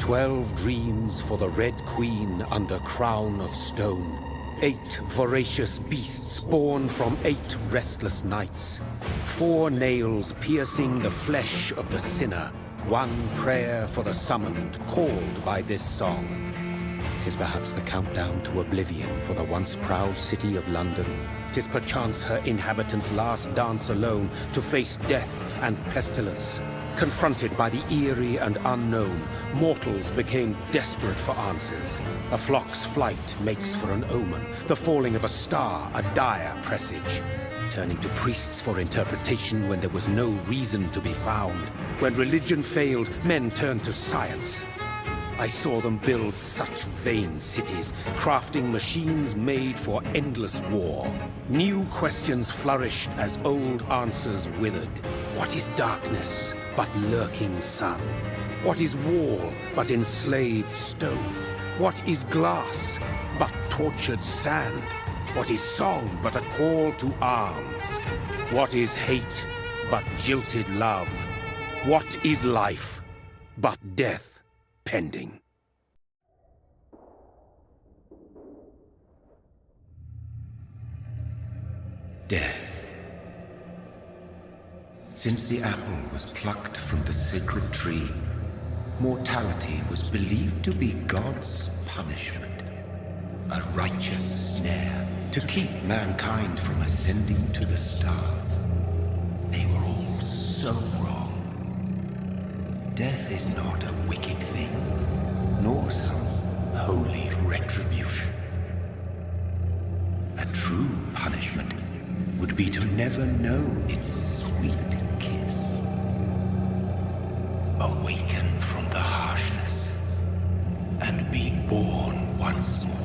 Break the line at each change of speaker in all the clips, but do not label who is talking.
12 dreams for the Red Queen under crown of stone. 8 voracious beasts born from 8 restless nights. 4 nails piercing the flesh of the sinner. 1 prayer for the summoned, called by this song. 'Tis perhaps the countdown to oblivion for the once proud city of London. 'Tis perchance her inhabitants' last dance alone to face death and pestilence. Confronted by the eerie and unknown, mortals became desperate for answers. A flock's flight makes for an omen, the falling of a star a dire presage. Turning to priests for interpretation when there was no reason to be found. When religion failed, men turned to science. I saw them build such vain cities, crafting machines made for endless war. New questions flourished as old answers withered. What is darkness but lurking sun? What is wall but enslaved stone? What is glass but tortured sand? What is song but a call to arms? What is hate but jilted love? What is life but death pending?
Death. Since the apple was plucked from the sacred tree, mortality was believed to be God's punishment. A righteous snare to keep mankind from ascending to the stars. They were all so wrong. Death is not a wicked thing, nor some holy retribution. A true punishment would be to never know its sweet kiss. Awaken from the harshness and be born once more.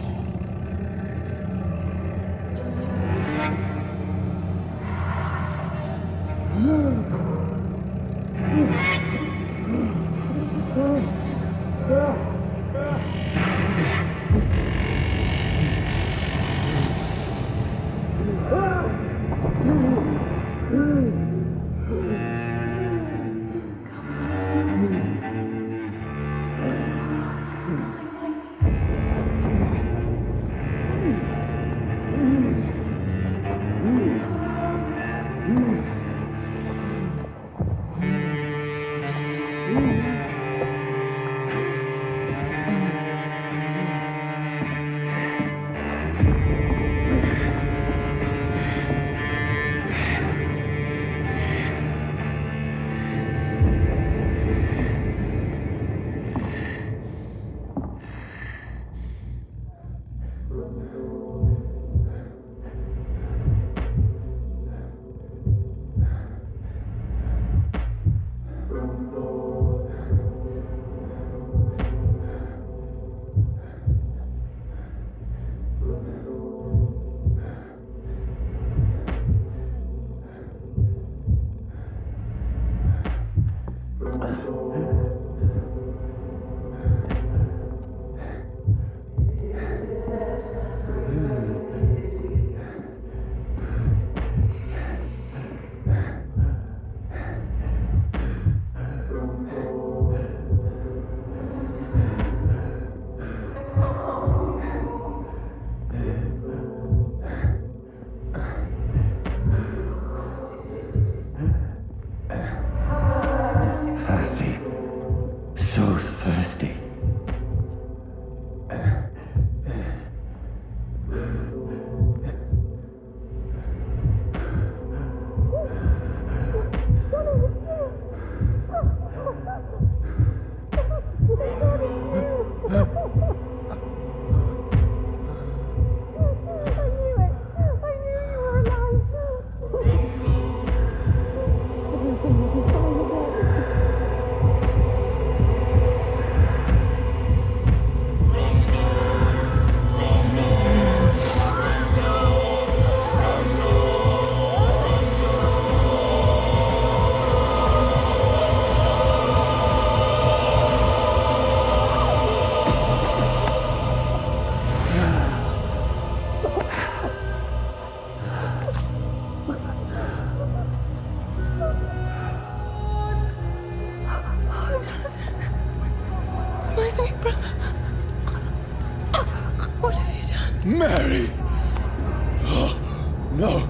No!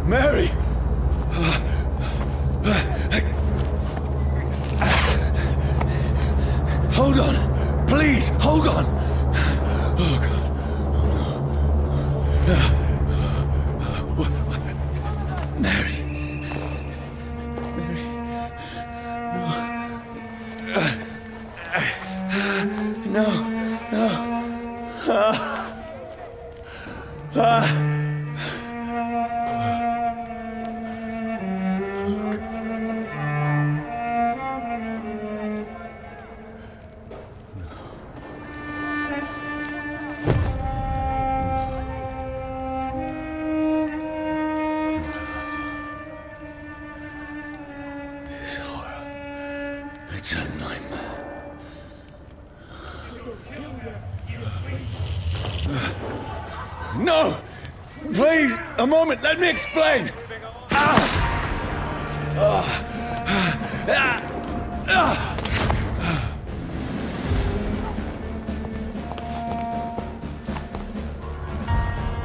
Mary! Hold on! Please, hold on! Oh, God. Mary. Mary. No. No. This horror. It's a nightmare. No! Please, a moment, let me explain!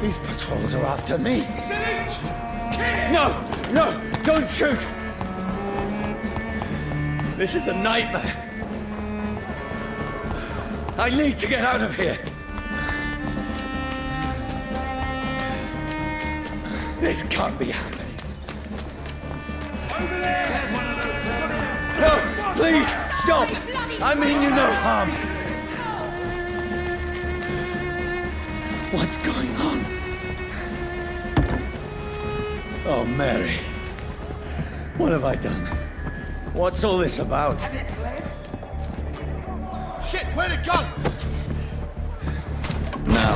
These patrols are after me. No! No! Don't shoot! This is a nightmare. I need to get out of here. This can't be happening.
Over there! There's one of those.
No! Please, stop! I mean you no harm. What's going on? Oh, Mary. What have I done? What's all this about?
Has it fled? Shit, where'd it go?
Now,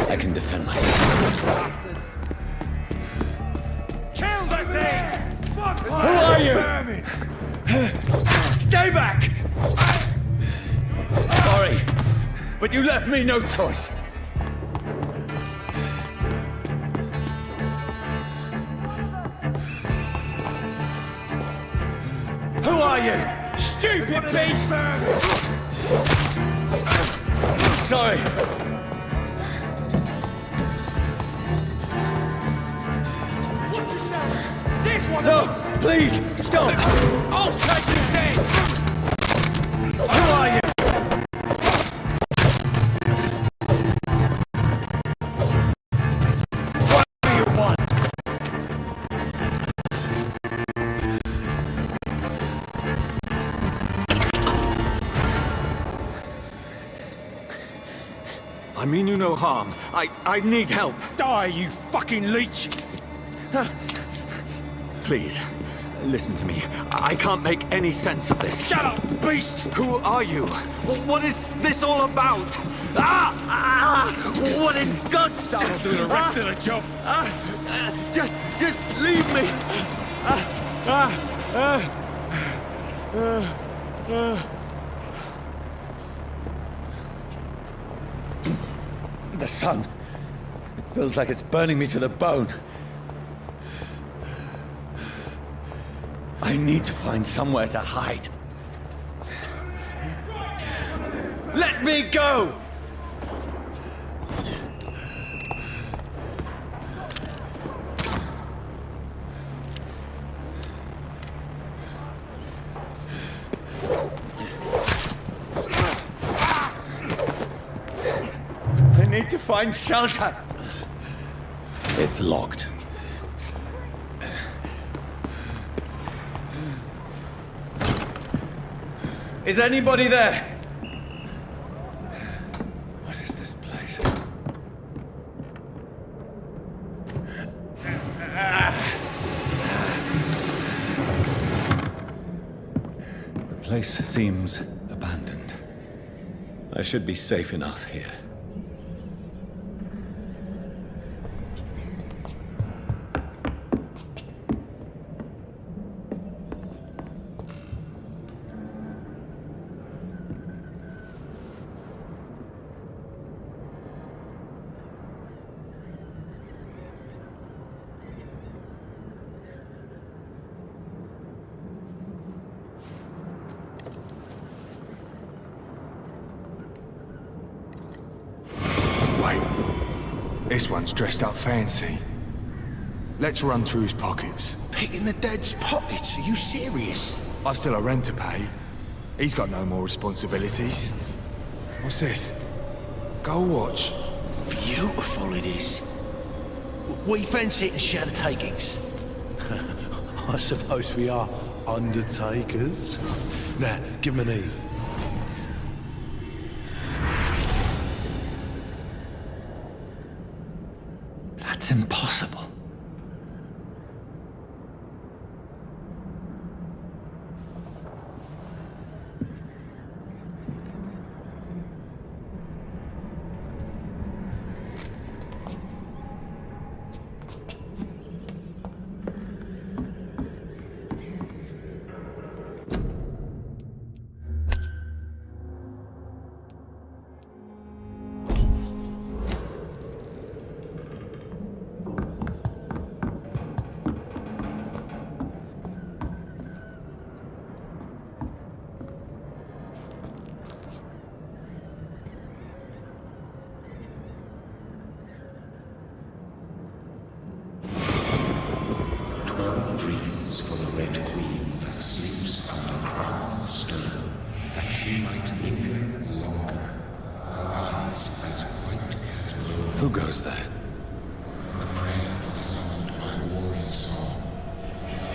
I can defend myself.
Bastards. Kill that thing!
Who are you? Stay back! Sorry, but you left me no choice. Who are you? Stupid beast! Sorry.
Watch yourselves! This one!
No, please, stop!
I'll take his head!
Who are you? What do you want? I mean you no harm. I need help.
Die, you fucking leech!
Please, listen to me. I can't make any sense of this.
Shut up, beast!
Who are you? What is this all about? What in God's name?
I'll do the rest of the job.
Just leave me. The sun. It feels like it's burning me to the bone. I need to find somewhere to hide. Let me go! I need to find shelter. It's locked. Is anybody there? What is this place? The place seems abandoned. I should be safe enough here.
Wait. This one's dressed up fancy. Let's run through his pockets.
Picking the dead's pockets? Are you serious?
I've still a rent to pay. He's got no more responsibilities. What's this? Gold watch.
Beautiful it is. We fancy it and share the takings. I suppose we are undertakers. Now, give him an Eve.
That's impossible.
Dreams for the Red Queen that sleeps under crown of stone, that she might linger longer, her eyes as white as snow.
Who goes there?
A prayer summoned by warring song.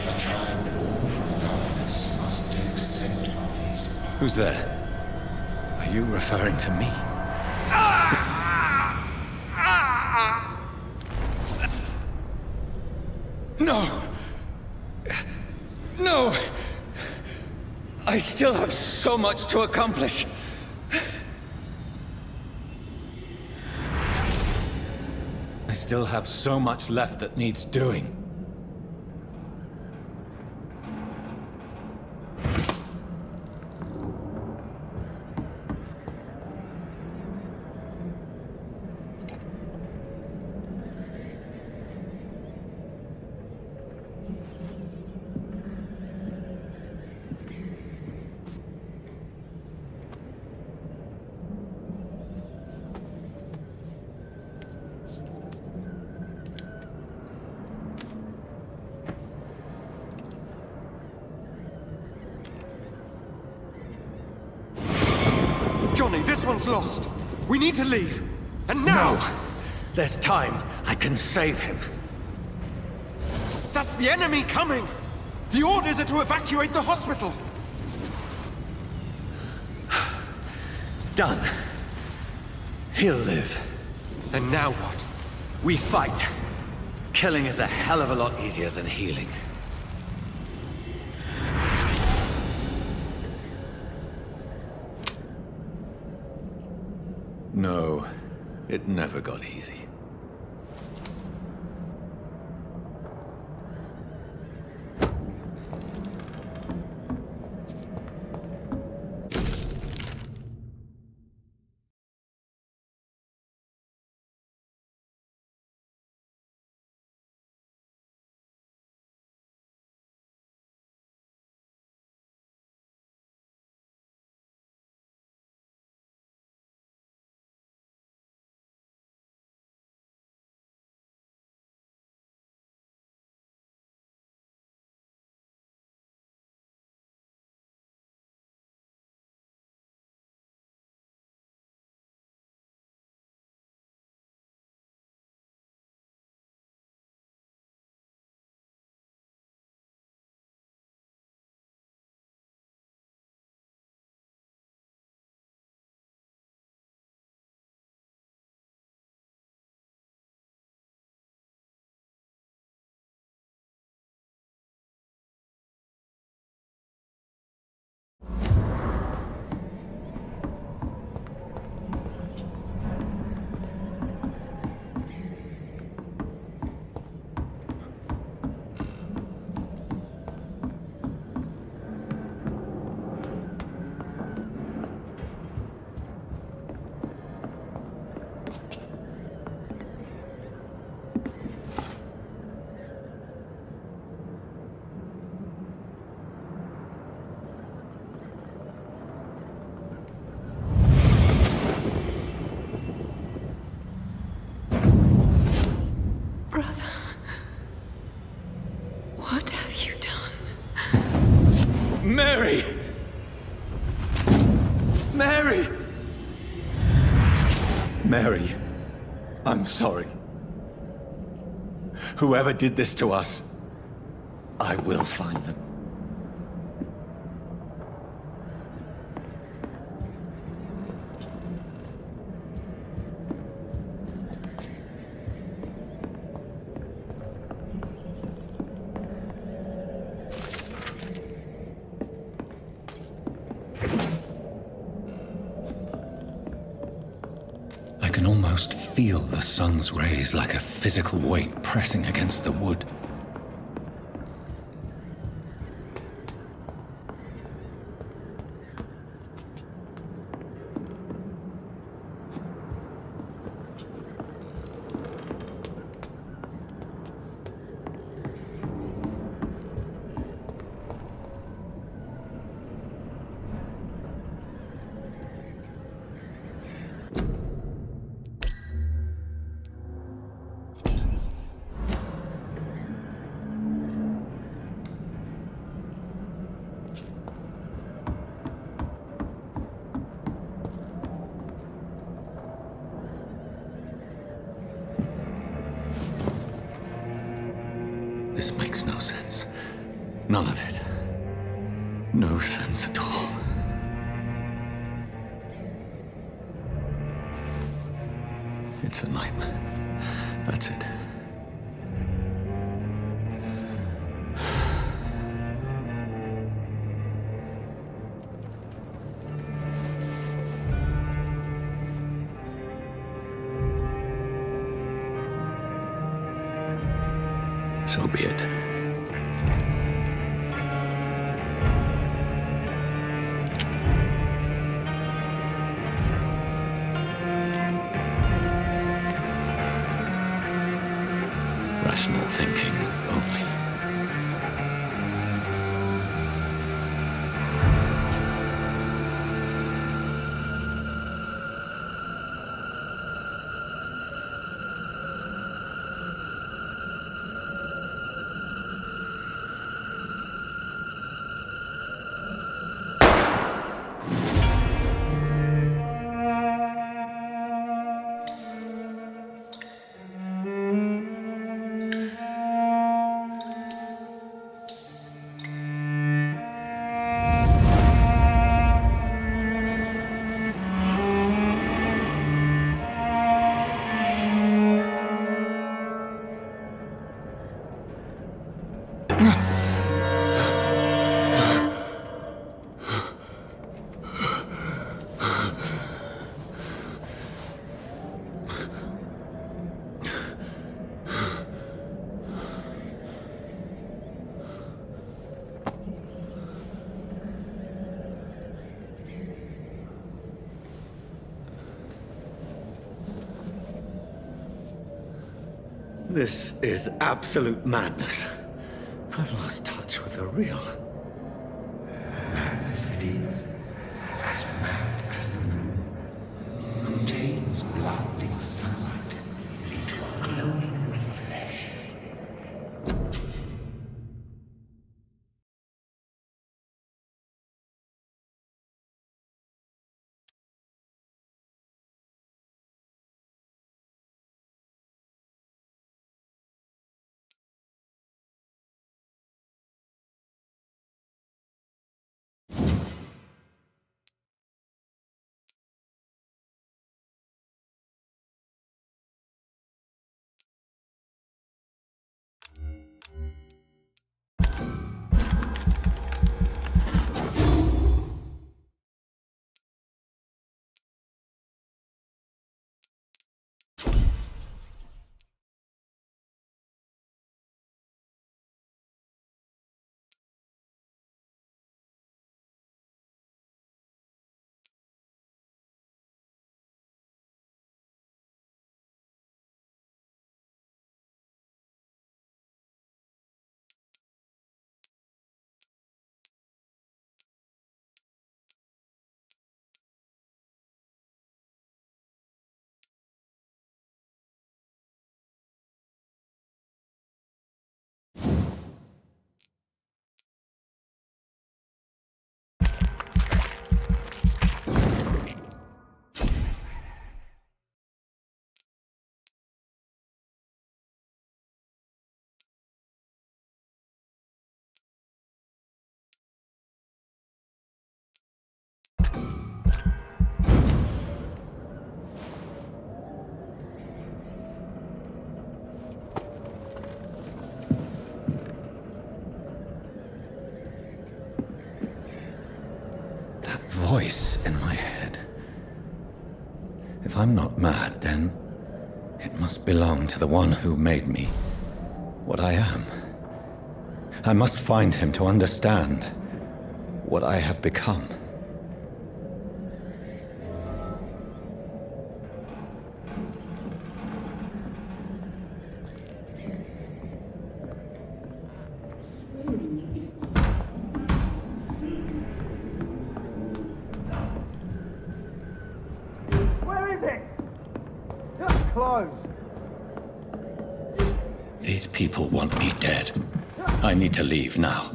A child born from darkness must take scent of his path.
Who's there? Are you referring to me? No! No! I still have so much to accomplish. I still have so much left that needs doing.
Johnny, this one's lost. We need to leave. And now!
No! There's time. I can save him.
That's the enemy coming! The orders are to evacuate the hospital!
Done. He'll live.
And now what?
We fight. Killing is a hell of a lot easier than healing. No, it never got easy. Mary, I'm sorry. Whoever did this to us, I will find them. I can almost feel the sun's rays like a physical weight pressing against the wood. This makes no sense. None of it. No sense at all. It's a nightmare. That's it. So be it. Rational thinking only. This is absolute madness. I've lost touch with the real.
Madness it is, as mad as the moon, who tames blinding sunlight into a glowing reflection.
voice in my head. If I'm not mad, then it must belong to the one who made me what I am. I must find him to understand what I have become. These people want me dead. I need to leave now.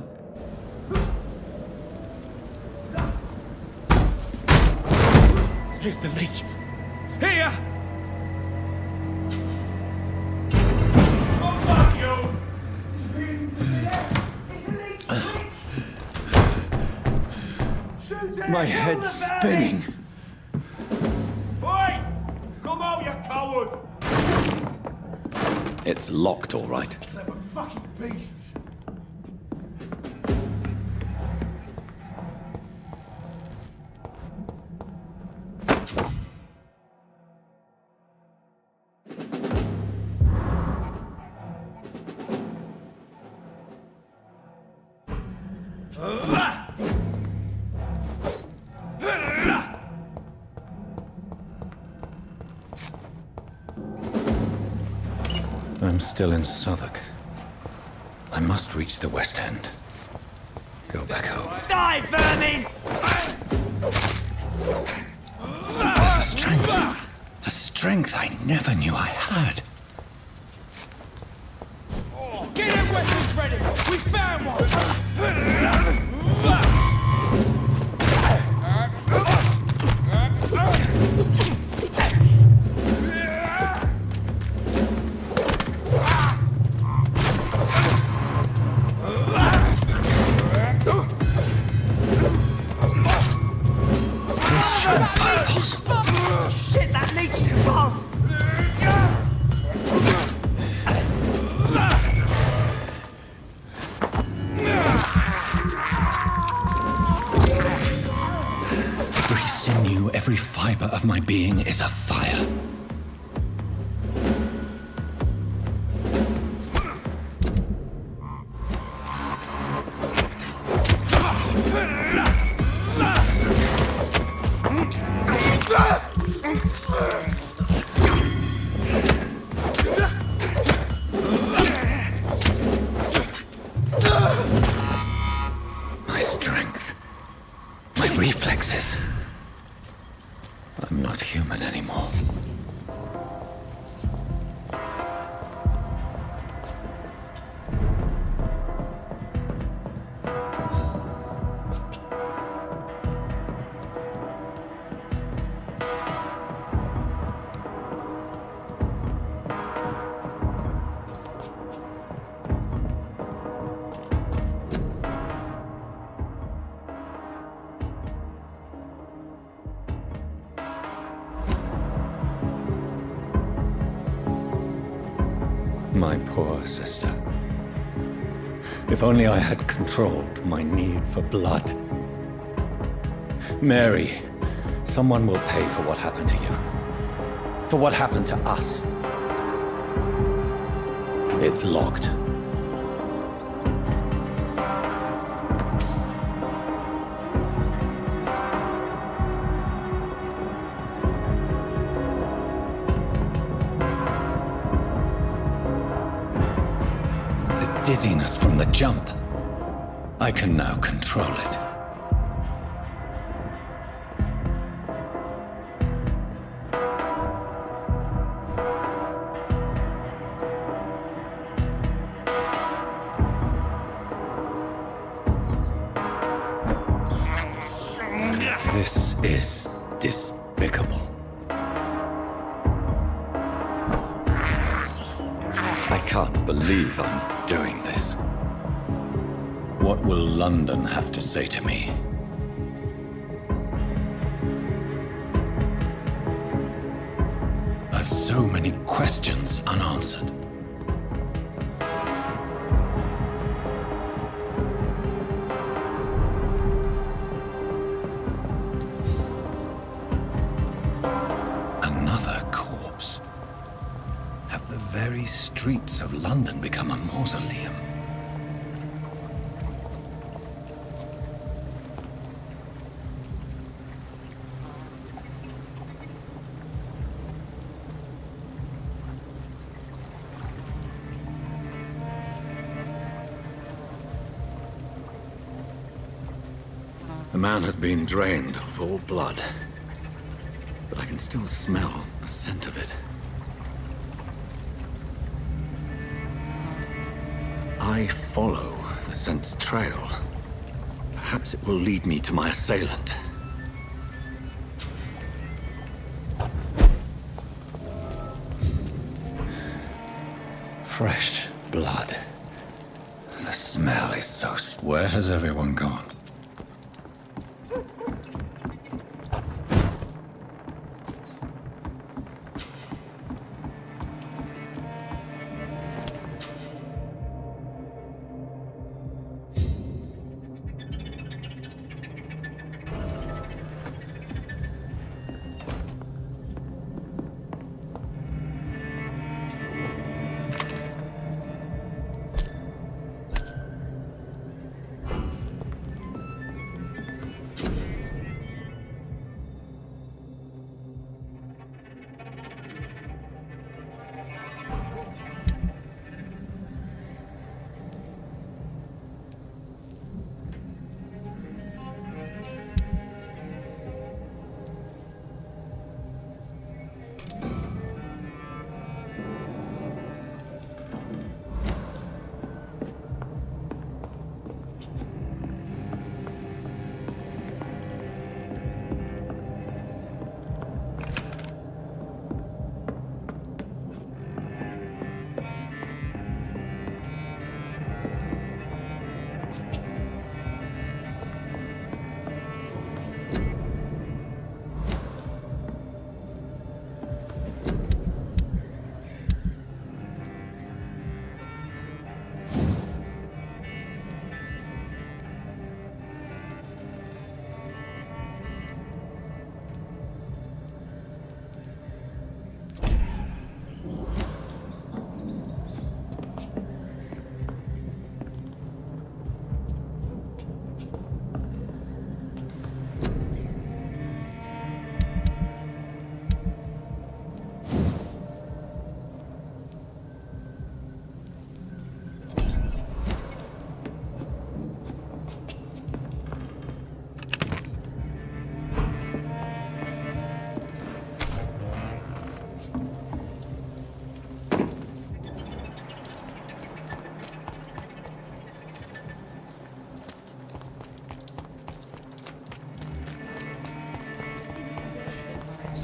Here's the leech. Here! Oh, fuck you!
My head's spinning.
Oi! Come out, you coward!
It's locked, all right.
Clever fucking beasts!
I'm still in Southwark. I must reach the West End. Go back home.
Die, vermin!
There's a strength I never knew I had.
Get them weapons ready! We found one! Shit, that leech is fast!
Every sinew, every fiber of my being is afire. My strength, my reflexes. I'm not human anymore. My poor sister. If only I had controlled my need for blood. Mary, someone will pay for what happened to you. For what happened to us. It's locked. Dizziness from the jump. I can now control it. This is despicable. I can't believe I'm doing this. What will London have to say to me? I've so many questions unanswered. streets of London become a mausoleum? The man has been drained of all blood, but I can still smell the scent of it. I follow the scent's trail. Perhaps it will lead me to my assailant. Fresh blood. The smell is so... Where has everyone gone?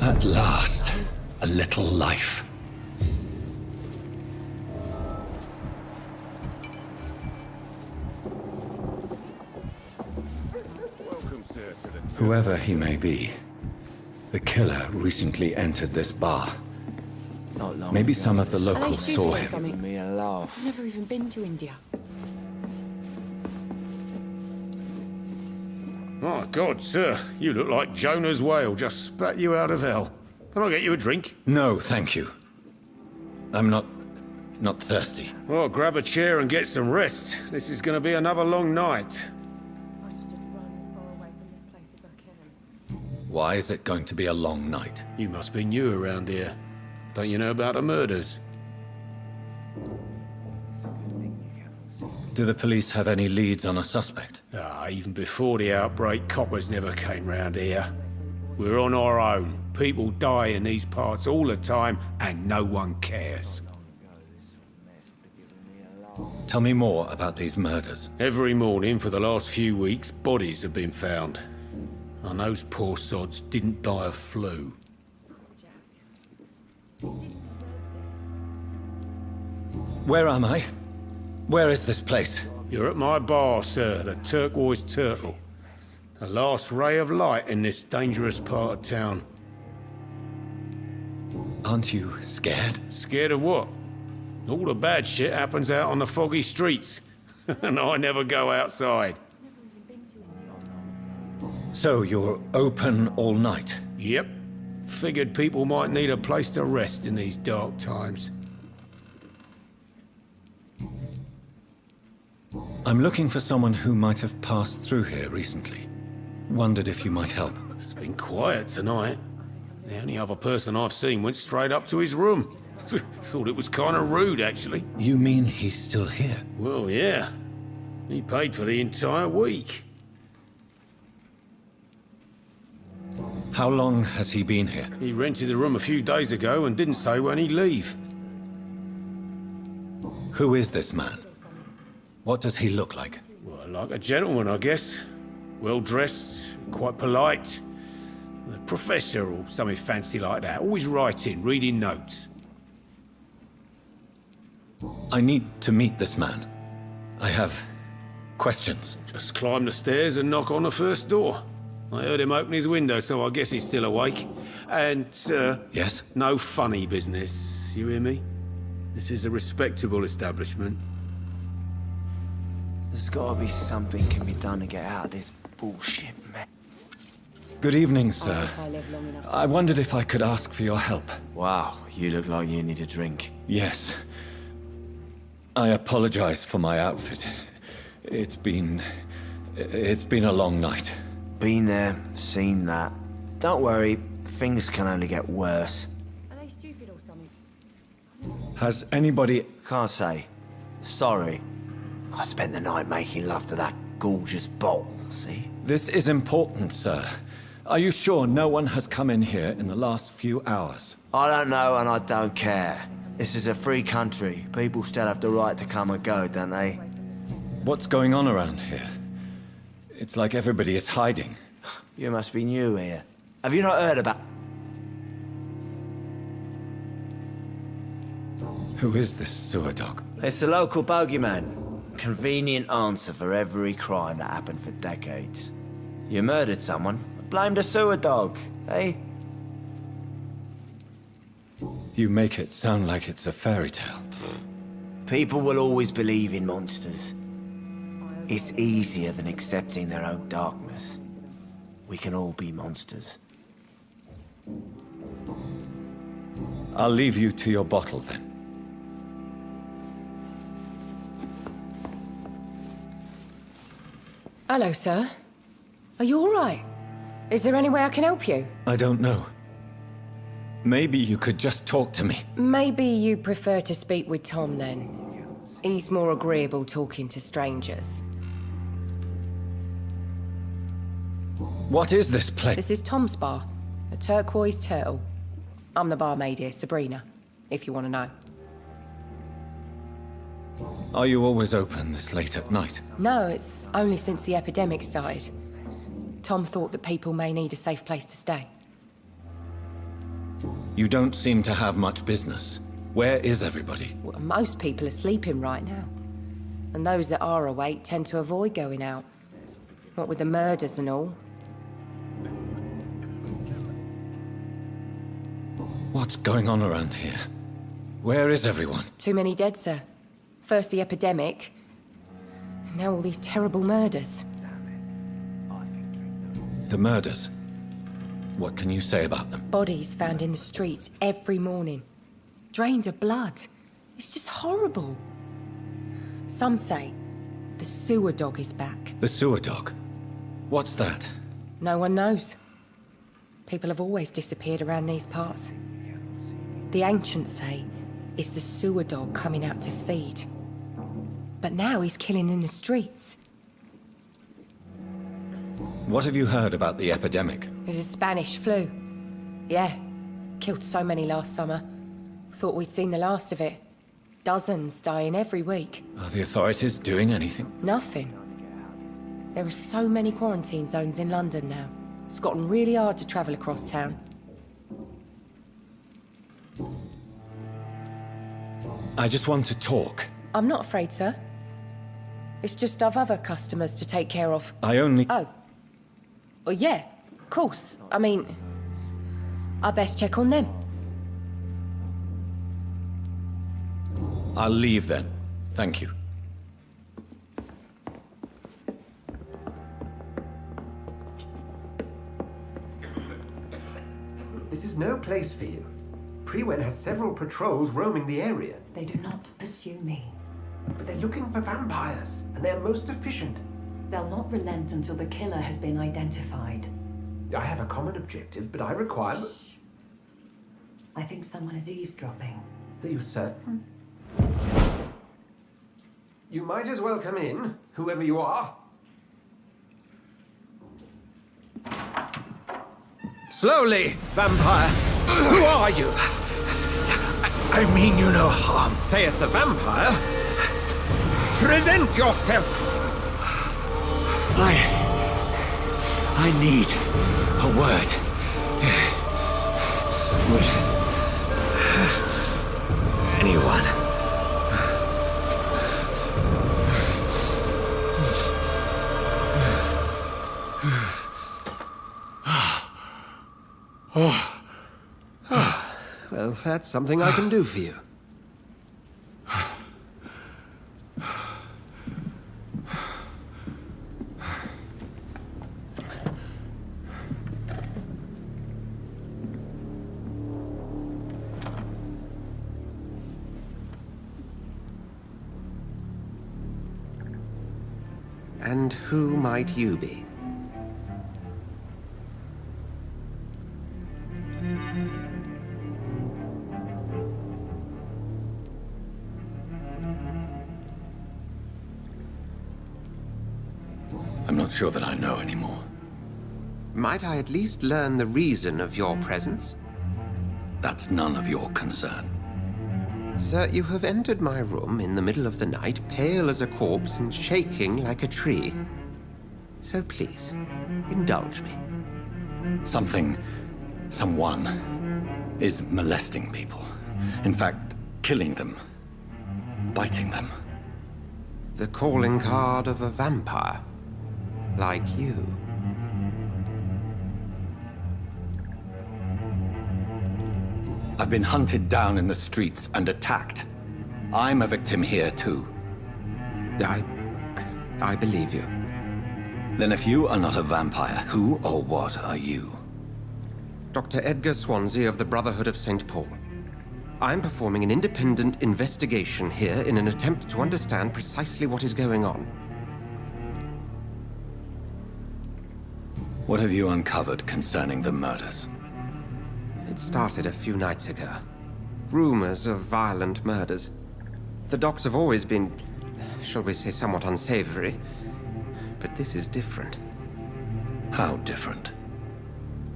At last, a little life. Whoever he may be, the killer recently entered this bar. Maybe some of the locals saw him.
Me a laugh.
I've never even been to India.
My God, sir, you look like Jonah's whale just spat you out of hell. Can I get you a drink?
No, thank you. I'm not thirsty.
Well, grab a chair and get some rest. This is going to be another long night.
I should just run as far away from this place as I can.
Why is it going to be a long night?
You must be new around here. Don't you know about the murders?
Do the police have any leads on a suspect?
Even before the outbreak, coppers never came round here. We're on our own. People die in these parts all the time, and no one cares.
Tell me more about these murders.
Every morning for the last few weeks, bodies have been found. And those poor sods didn't die of flu.
Where am I? Where is this place?
You're at my bar, sir, the Turquoise Turtle. The last ray of light in this dangerous part of town.
Aren't you scared?
Scared of what? All the bad shit happens out on the foggy streets. And I never go outside.
So you're open all night?
Yep. Figured people might need a place to rest in these dark times.
I'm looking for someone who might have passed through here recently. Wondered if you might help.
It's been quiet tonight. The only other person I've seen went straight up to his room. Thought it was kind of rude, actually.
You mean he's still here?
Well, yeah. He paid for the entire week.
How long has he been here?
He rented the room a few days ago and didn't say when he'd leave.
Who is this man? What does he look like?
Well, like a gentleman, I guess. Well-dressed, quite polite. A professor or something fancy like that. Always writing, reading notes.
I need to meet this man. I have questions.
Just climb the stairs and knock on the first door. I heard him open his window, so I guess he's still awake. And,
Yes?
no funny business, you hear me? This is a respectable establishment.
There's gotta be something can be done to get out of this bullshit, man.
Good evening,
I
sir.
think I live long enough.
I wondered if I could ask for your help.
Wow, you look like you need a drink.
Yes. I apologize for my outfit. It's been a long night.
Been there, seen that. Don't worry, things can only get worse.
Are they stupid or something?
Has anybody...
Can't say. Sorry. I spent the night making love to that gorgeous bottle, see?
This is important, sir. Are you sure no one has come in here in the last few hours?
I don't know and I don't care. This is a free country. People still have the right to come and go, don't they?
What's going on around here? It's like everybody is hiding.
You must be new here. Have you not heard about...
Who is this sewer dog?
It's the local bogeyman. Convenient answer for every crime that happened for decades. You murdered someone, blamed a sewer dog, eh?
You make it sound like it's a fairy tale.
People will always believe in monsters. It's easier than accepting their own darkness. We can all be monsters.
I'll leave you to your bottle then.
Hello, sir. Are you all right? Is there any way I can help you?
I don't know. Maybe you could just talk to me.
Maybe you prefer to speak with Tom, then. He's more agreeable talking to strangers.
What is this place?
This is Tom's bar, a turquoise turtle. I'm the barmaid here, Sabrina, if you want to know.
Are you always open this late at night?
No, it's only since the epidemic started. Tom thought that people may need a safe place to stay.
You don't seem to have much business. Where is everybody?
Well, most people are sleeping right now. And those that are awake tend to avoid going out. What with the murders and all.
What's going on around here? Where is everyone?
Too many dead, sir. First the epidemic, and now all these terrible murders.
The murders. What can you say about them?
Bodies found in the streets every morning. Drained of blood. It's just horrible. Some say the sewer dog is back.
The sewer dog? What's that?
No one knows. People have always disappeared around these parts. The ancients say it's the sewer dog coming out to feed. But now he's killing in the streets.
What have you heard about the epidemic?
There's a Spanish flu. Yeah, killed so many last summer. Thought we'd seen the last of it. Dozens dying every week.
Are the authorities doing anything?
Nothing. There are so many quarantine zones in London now. It's gotten really hard to travel across town.
I just want to talk.
I'm not afraid, sir. It's just I've other customers to take care of.
I only...
Oh. Well, yeah, of course. I mean, I best check on them.
I'll leave then. Thank you.
This is no place for you. Prewen has several patrols roaming the area.
They do not pursue me.
But they're looking for vampires, and they're most efficient.
They'll not relent until the killer has been identified.
I have a common objective, but I require...
I think someone is eavesdropping.
Are you certain? You might as well come in, whoever you are.
Slowly, vampire! Who are you?
I mean you no harm.
Saith the vampire. Present yourself!
I need a word. Would anyone?
Well, that's something I can do for you. And who might you be?
I'm not sure that I know anymore.
Might I at least learn the reason of your presence?
That's none of your concern.
Sir, you have entered my room in the middle of the night, pale as a corpse and shaking like a tree. So please, indulge me.
Someone is molesting people. In fact, killing them. Biting them.
The calling card of a vampire. Like you.
I've been hunted down in the streets and attacked. I'm a victim here, too.
I believe you.
Then if you are not a vampire, who or what are you?
Dr. Edgar Swansea of the Brotherhood of St. Paul. I'm performing an independent investigation here in an attempt to understand precisely what is going on.
What have you uncovered concerning the murders?
It started a few nights ago. Rumors of violent murders. The docs have always been, shall we say, somewhat unsavory. But this is different.
How different?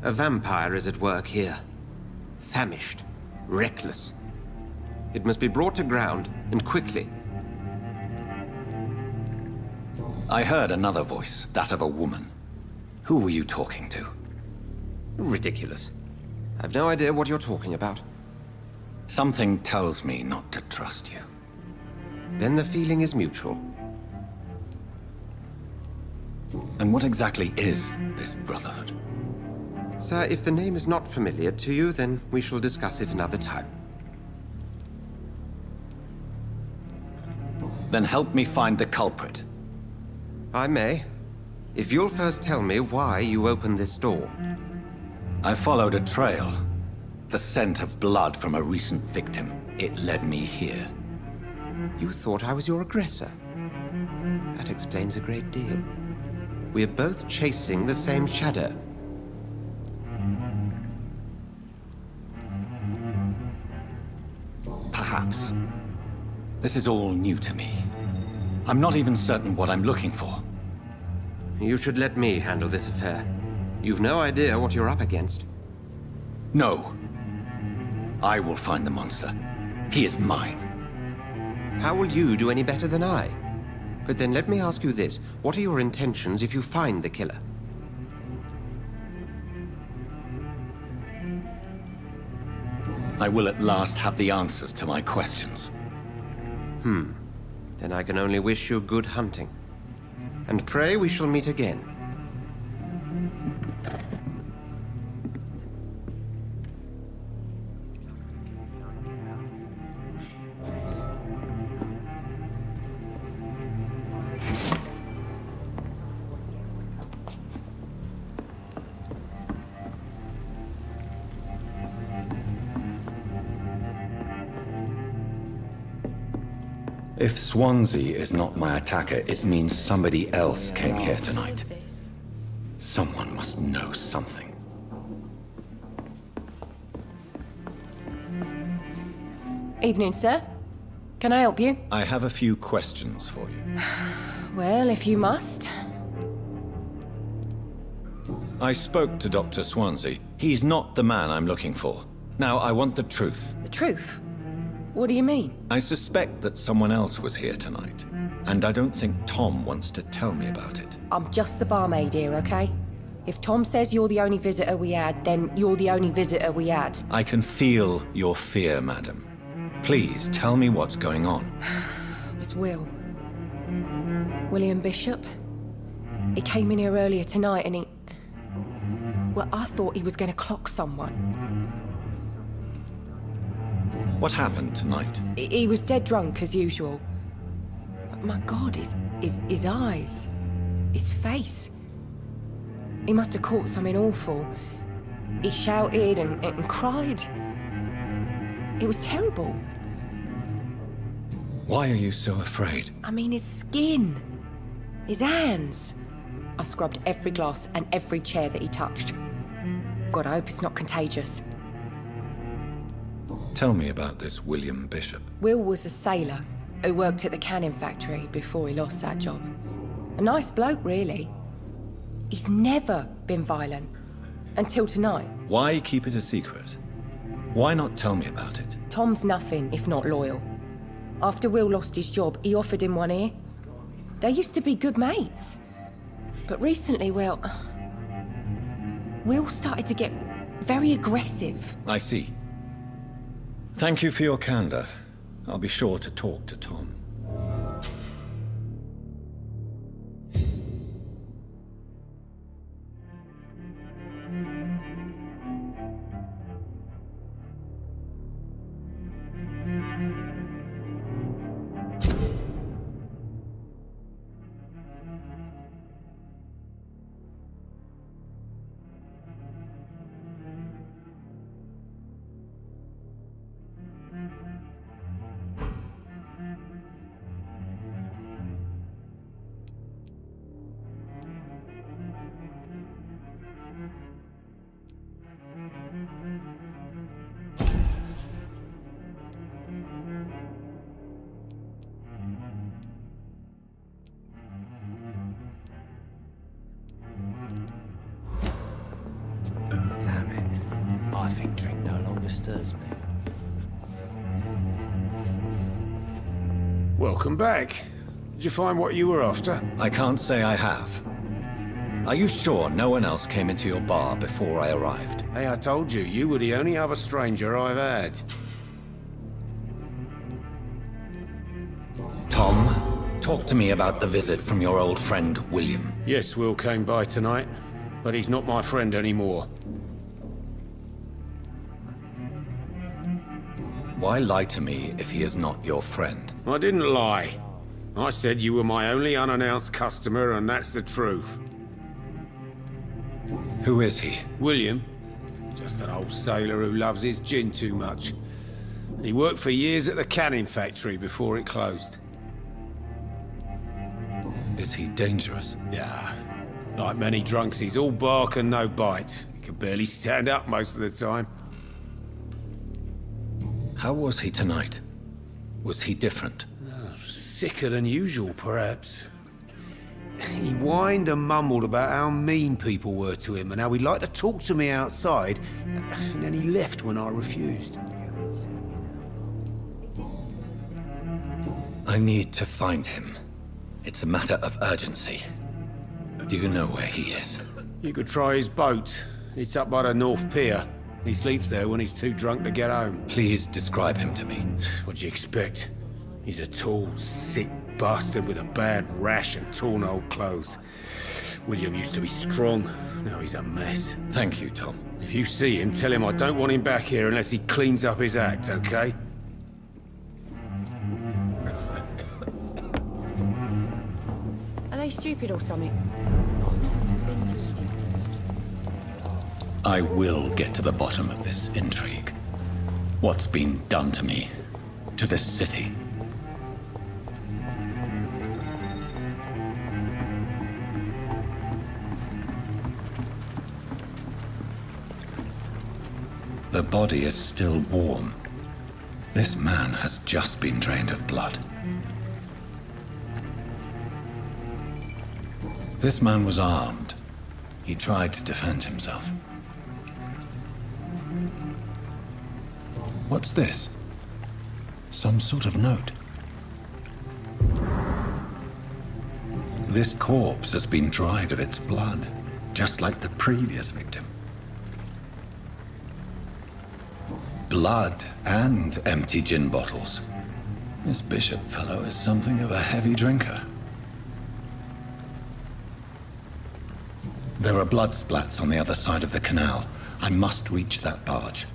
A vampire is at work here. Famished. Reckless. It must be brought to ground, and quickly.
I heard another voice, that of a woman. Who were you talking to?
Ridiculous. I've no idea what you're talking about.
Something tells me not to trust you.
Then the feeling is mutual.
And what exactly is this Brotherhood?
Sir, if the name is not familiar to you, then we shall discuss it another time.
Then help me find the culprit.
I may. If you'll first tell me why you opened this door.
I followed a trail. The scent of blood from a recent victim. It led me here.
You thought I was your aggressor. That explains a great deal. We're both chasing the same shadow.
Perhaps. This is all new to me. I'm not even certain what I'm looking for.
You should let me handle this affair. You've no idea what you're up against.
No. I will find the monster. He is mine.
How will you do any better than I? But then let me ask you this. What are your intentions if you find the killer?
I will at last have the answers to my questions.
Then I can only wish you good hunting. And pray we shall meet again.
If Swansea is not my attacker, it means somebody else came here tonight. Someone must know something.
Evening, sir. Can I help you?
I have a few questions for you.
Well, if you must.
I spoke to Dr. Swansea. He's not the man I'm looking for. Now, I want the truth.
The truth? What do you mean?
I suspect that someone else was here tonight, and I don't think Tom wants to tell me about it.
I'm just the barmaid here, okay? If Tom says you're the only visitor we had, then you're the only visitor we had.
I can feel your fear, madam. Please, tell me what's going on.
It's Will. William Bishop. He came in here earlier tonight and he... Well, I thought he was going to clock someone.
What happened tonight?
He was dead drunk, as usual. But my God, his eyes. His face. He must have caught something awful. He shouted and cried. It was terrible.
Why are you so afraid?
I mean, his skin. His hands. I scrubbed every glass and every chair that he touched. God, I hope it's not contagious.
Tell me about this William Bishop.
Will was a sailor who worked at the canning factory before he lost that job. A nice bloke, really. He's never been violent. Until tonight.
Why keep it a secret? Why not tell me about it?
Tom's nothing if not loyal. After Will lost his job, he offered him one ear. They used to be good mates. But recently, well... Will started to get very aggressive.
I see. Thank you for your candor. I'll be sure to talk to Tom.
Damn it. I think drink no longer stirs me.
Welcome back. Did you find what you were after?
I can't say I have. Are you sure no one else came into your bar before I arrived?
Hey, I told you, you were the only other stranger I've had.
Tom, talk to me about the visit from your old friend, William.
Yes, Will came by tonight, but he's not my friend anymore.
Why lie to me if he is not your friend?
I didn't lie. I said you were my only unannounced customer, and that's the truth.
Who is he?
William. Just an old sailor who loves his gin too much. He worked for years at the canning factory before it closed.
Is he dangerous?
Yeah. Like many drunks, he's all bark and no bite. He can barely stand up most of the time.
How was he tonight? Was he different?
Sicker than usual, perhaps. He whined and mumbled about how mean people were to him and how he'd like to talk to me outside, and then he left when I refused.
I need to find him. It's a matter of urgency. Do you know where he is?
You could try his boat. It's up by the North Pier. He sleeps there when he's too drunk to get home.
Please describe him to me.
What'd you expect? He's a tall, sick bastard with a bad rash and torn old clothes. William used to be strong. Now he's a mess.
Thank you, Tom.
If you see him, tell him I don't want him back here unless he cleans up his act, okay?
Are they stupid or something?
I will get to the bottom of this intrigue. What's been done to me, to this city. The body is still warm. This man has just been drained of blood. This man was armed. He tried to defend himself. What's this? Some sort of note. This corpse has been dried of its blood, just like the previous victim. Blood and empty gin bottles. This bishop fellow is something of a heavy drinker. There are blood splats on the other side of the canal. I must reach that barge.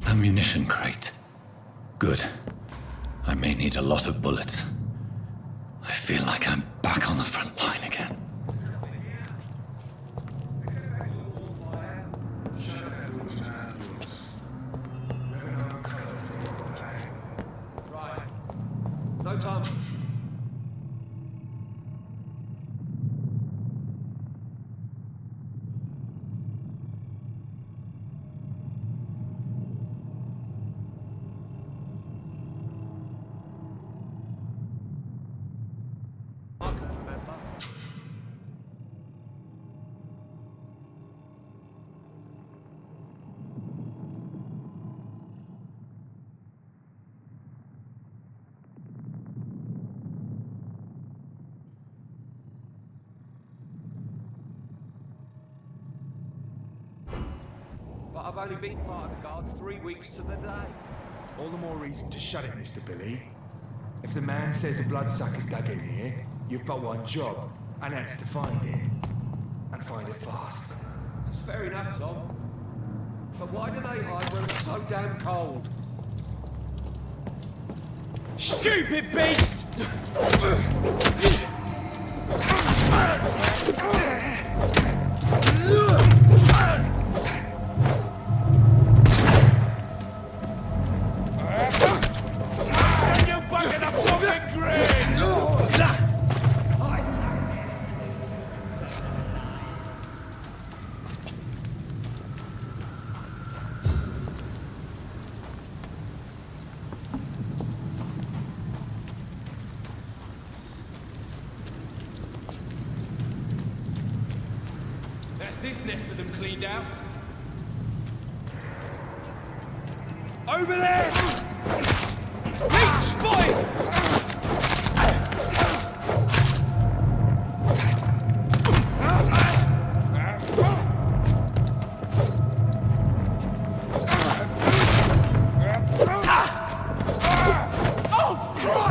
Ammunition crate. Good. I may need a lot of bullets. I feel like I'm back on the front line again.
Right. No time. But I've only been part of the guard 3 weeks to the day.
All the more reason to shut it, Mr. Billy. If the man says a bloodsucker's dug in here, you've but one job, and that's to find it. And find it fast.
It's fair enough, Tom. But why do they hide when it's so damn cold? Stupid beast! This nest of them cleaned out. Over there! Meat spotted! Oh, Christ!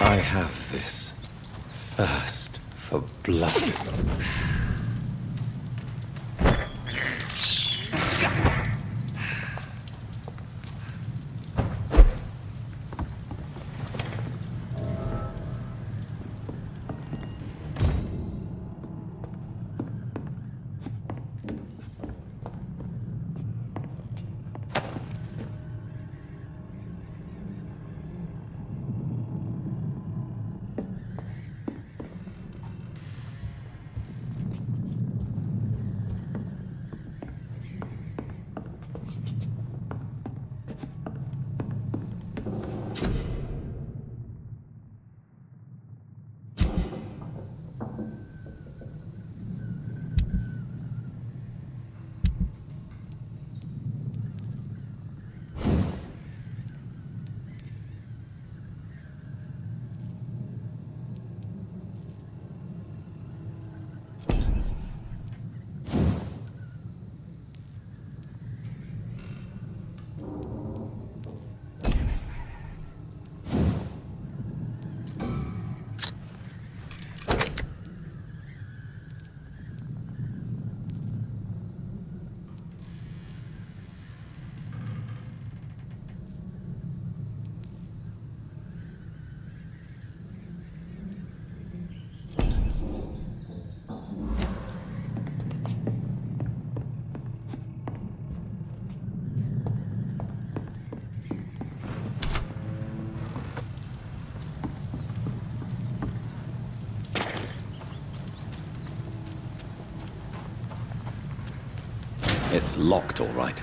I have this thirst for blood. It's locked, all right.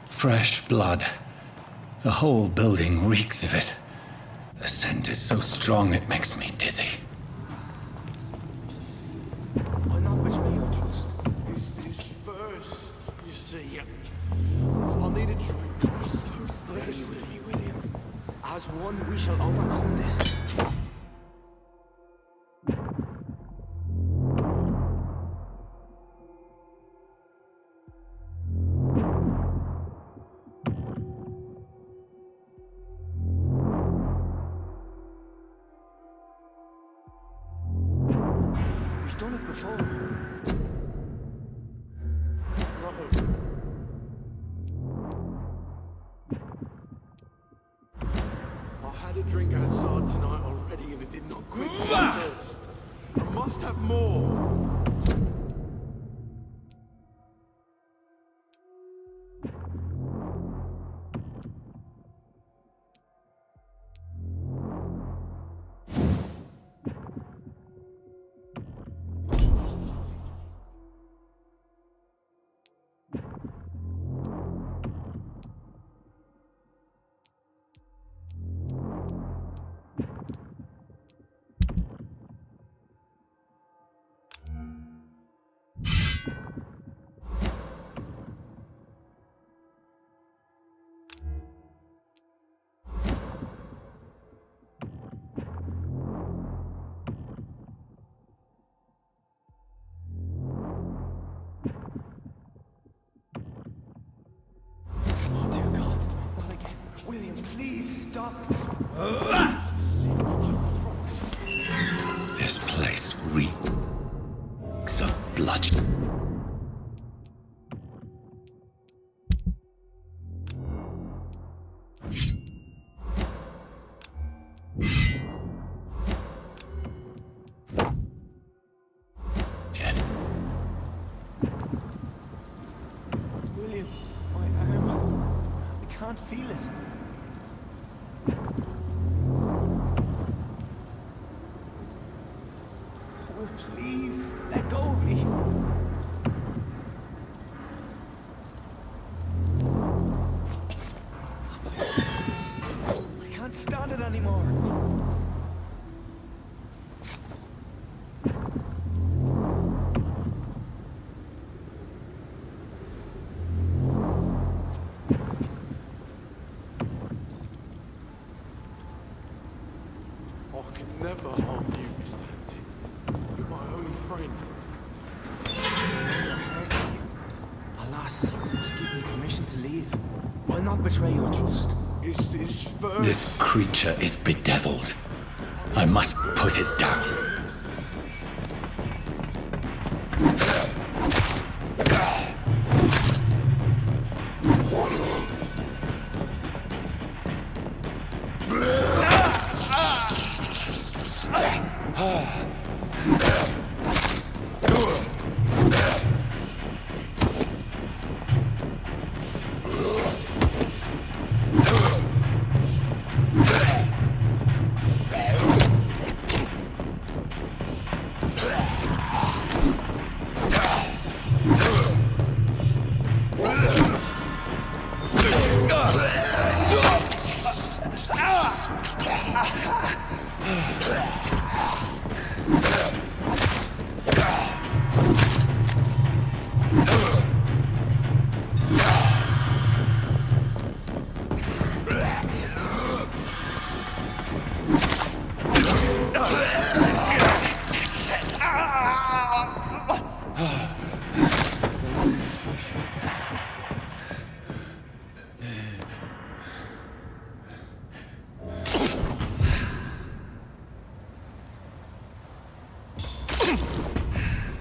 Fresh blood. The whole building reeks of it. The scent is so strong it makes me dizzy.
I know which way you trust. Is this first, you see. I'll need a drink. I'm so thirsty, William. As one, we shall overcome this. We've done it before. I had a drink outside tonight already and it did not quench my thirst. I must have more. William, please stop.
This place reeks of blood.
William, my arm. I can't feel it. Oh, please, let go of me. I can't anymore. I could never harm you, Mr. Hampton. You're my only friend.
Alas, you must give me permission to leave. I'll not betray your trust.
Is this first?
This creature is bedeviled. I must put it down.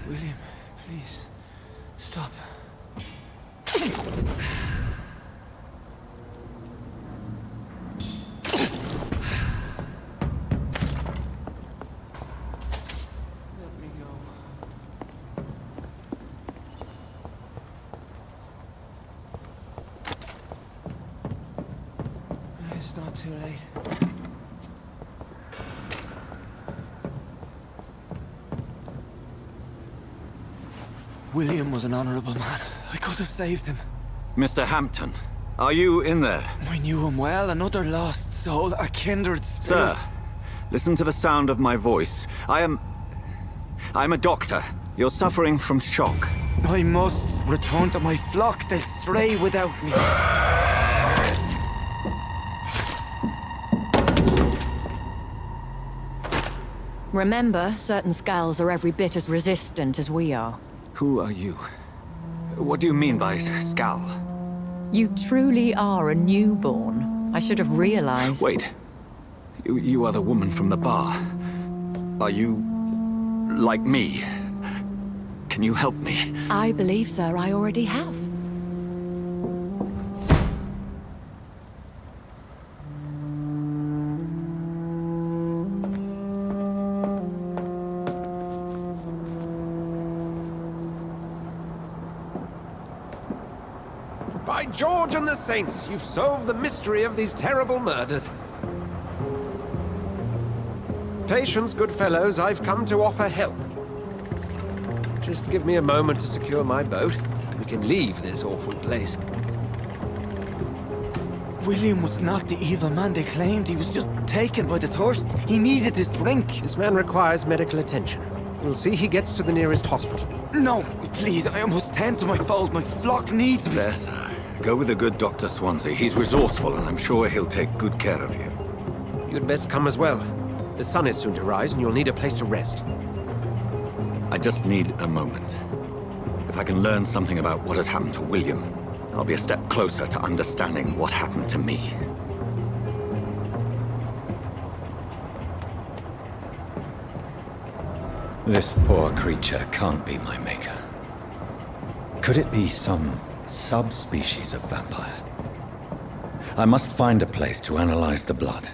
William, please, stop.
Let me go.
It's not too late. William was an honorable man. I could have saved him.
Mr. Hampton, are you in there?
I knew him well, another lost soul, a kindred spirit.
Sir, listen to the sound of my voice. I'm a doctor. You're suffering from shock.
I must return to my flock. They'll stray without me.
Remember, certain skulls are every bit as resistant as we are.
Who are you? What do you mean by Skal?
You truly are a newborn. I should have realized.
Wait. You are the woman from the bar. Are you like me? Can you help me?
I believe, sir, I already have.
By George and the Saints, you've solved the mystery of these terrible murders. Patience, good fellows, I've come to offer help. Just give me a moment to secure my boat. We can leave this awful place.
William was not the evil man they claimed. He was just taken by the thirst. He needed his drink.
This man requires medical attention. We'll see he gets to the nearest hospital.
No, please, I must tend to my fold. My flock needs me.
There, sir. Go with the good Dr. Swansea. He's resourceful, and I'm sure he'll take good care of you.
You'd best come as well. The sun is soon to rise, and you'll need a place to rest.
I just need a moment. If I can learn something about what has happened to William, I'll be a step closer to understanding what happened to me. This poor creature can't be my maker. Could it be some subspecies of vampire? I must find a place to analyze the blood.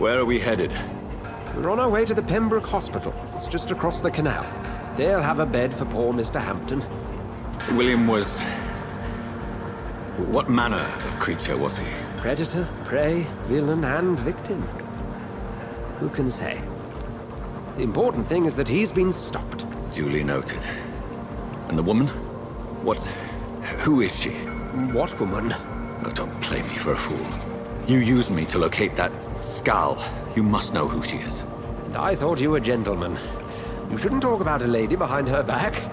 Where are we headed?
We're on our way to the Pembroke Hospital. It's just across the canal. They'll have a bed for poor Mr. Hampton.
William was... What manner of creature was he?
Predator, prey, villain, and victim. Who can say? The important thing is that he's been stopped.
Duly noted. And the woman? What... Who is she?
What woman?
Oh, don't play me for a fool. You used me to locate that skull. You must know who she is.
And I thought you a gentleman. You shouldn't talk about a lady behind her back,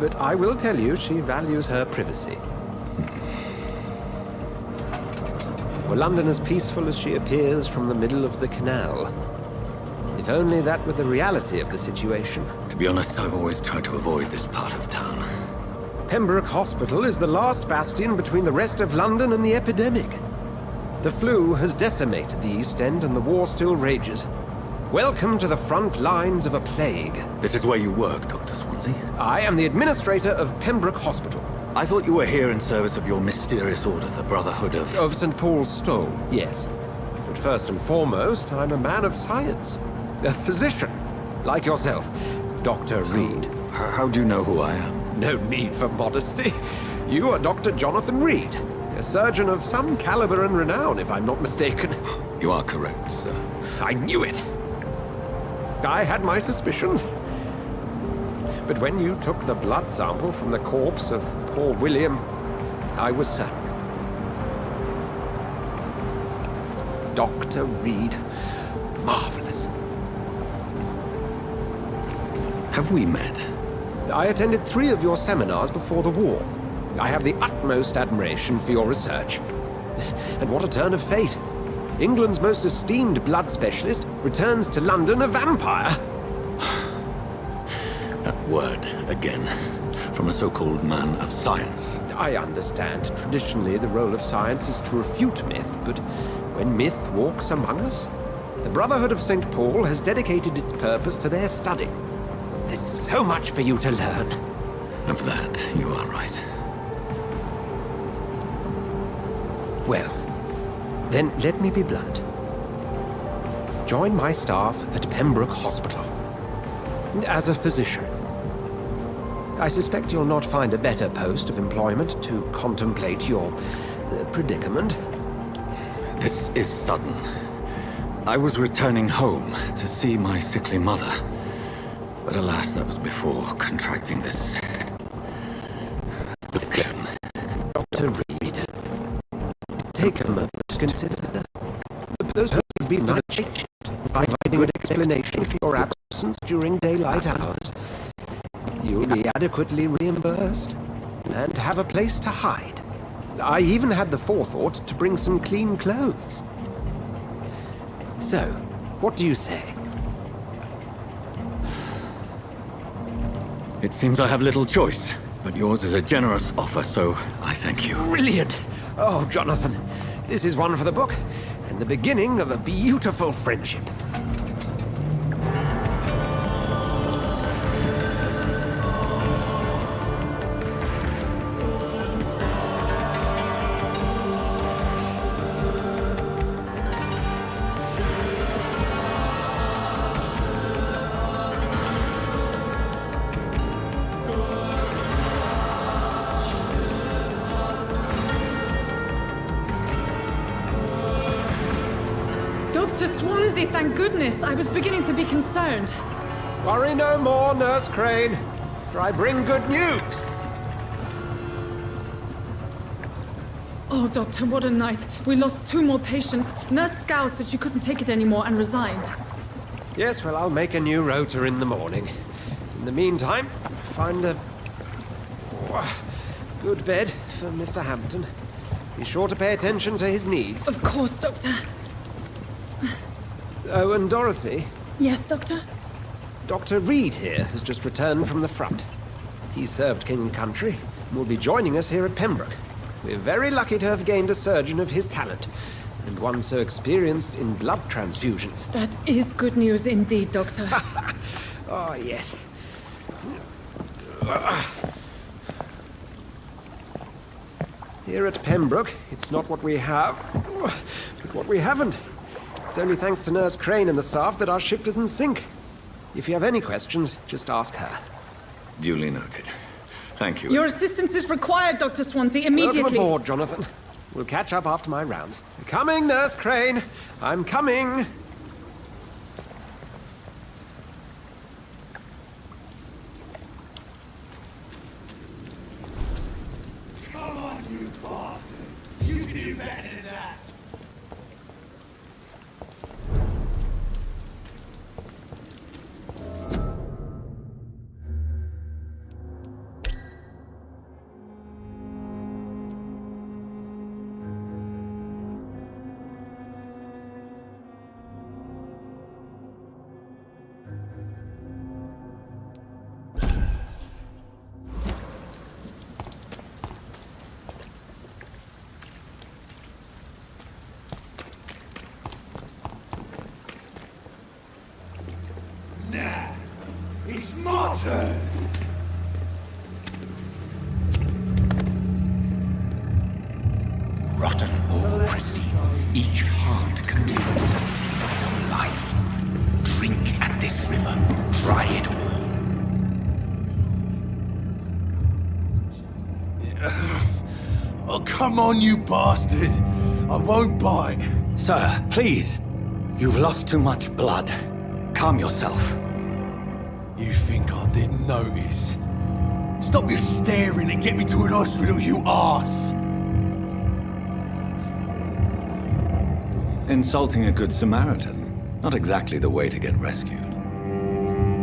but I will tell you she values her privacy. Were London as peaceful as she appears from the middle of the canal? If only that were the reality of the situation.
To be honest, I've always tried to avoid this part of town.
Pembroke Hospital is the last bastion between the rest of London and the epidemic. The flu has decimated the East End and the war still rages. Welcome to the front lines of a plague.
This is where you work, Dr. Swansea?
I am the administrator of Pembroke Hospital.
I thought you were here in service of your mysterious order, the Brotherhood of...
Of St. Paul's Stole, yes. But first and foremost, I'm a man of science. A physician, like yourself, Dr. Reed.
How do you know who I am?
No need for modesty. You are Dr. Jonathan Reed, a surgeon of some caliber and renown, if I'm not mistaken.
You are correct, sir.
I knew it! I had my suspicions. But when you took the blood sample from the corpse of poor William, I was certain. Dr. Reed. Marvelous.
Have we met?
I attended 3 of your seminars before the war. I have the utmost admiration for your research. And what a turn of fate. England's most esteemed blood specialist returns to London a vampire.
That word, again, from a so-called man of science.
I understand. Traditionally, the role of science is to refute myth, but when myth walks among us, the Brotherhood of St. Paul has dedicated its purpose to their study. There's so much for you to learn.
Of that, you are right.
Well, then let me be blunt. Join my staff at Pembroke Hospital. As a physician. I suspect you'll not find a better post of employment to contemplate your predicament.
This is sudden. I was returning home to see my sickly mother. But alas, that was before contracting this affliction.
Dr. Reed, take a moment to consider. Those who've been changed by providing an explanation for your absence during daylight hours. You'll be adequately reimbursed and have a place to hide. I even had the forethought to bring some clean clothes. So, what do you say?
It seems I have little choice, but yours is a generous offer, so I thank you.
Brilliant! Oh, Jonathan, this is one for the book, and the beginning of a beautiful friendship.
Dr. Swansea, thank goodness. I was beginning to be concerned.
Worry no more, Nurse Crane, for I bring good news.
Oh, Doctor, what a night. We lost 2 more patients. Nurse Scow said she couldn't take it anymore and resigned.
Yes, well, I'll make a new rota in the morning. In the meantime, find a good bed for Mr. Hampton. Be sure to pay attention to his needs.
Of course, Doctor.
Oh, and Dorothy?
Yes, Doctor?
Dr. Reed here has just returned from the front. He served King and Country and will be joining us here at Pembroke. We're very lucky to have gained a surgeon of his talent, and one so experienced in blood transfusions.
That is good news indeed, Doctor.
Oh, yes. Here at Pembroke, it's not what we have, but what we haven't. It's only thanks to Nurse Crane and the staff that our ship doesn't sink. If you have any questions, just ask her.
Duly noted. Thank you.
Your assistance is required, Dr. Swansea, immediately.
Welcome aboard, Jonathan. We'll catch up after my rounds. Coming, Nurse Crane. I'm coming.
Come on, you bastard! You can do better than that! It's my turn!
Rotten or pristine, each heart contains the secret of life. Drink at this river, try it all.
Oh, come on, you bastard! I won't bite.
Sir, please. You've lost too much blood. Calm yourself.
You think I didn't notice? Stop your staring and get me to an hospital, you arse!
Insulting a good Samaritan. Not exactly the way to get rescued.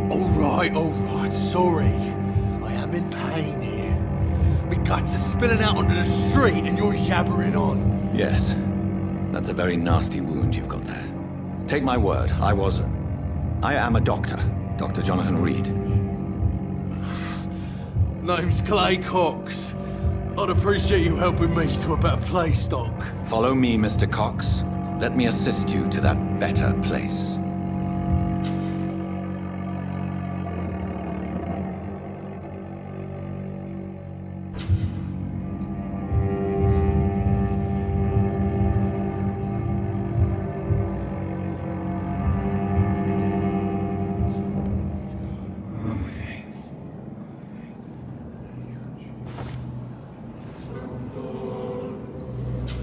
All right, sorry. I am in pain here. My guts are spilling out onto the street and you're yabbering on.
Yes. That's a very nasty wound you've got there. Take my word, I am a doctor. Dr. Jonathan Reed.
Name's Clay Cox. I'd appreciate you helping me to a better place, Doc.
Follow me, Mr. Cox. Let me assist you to that better place.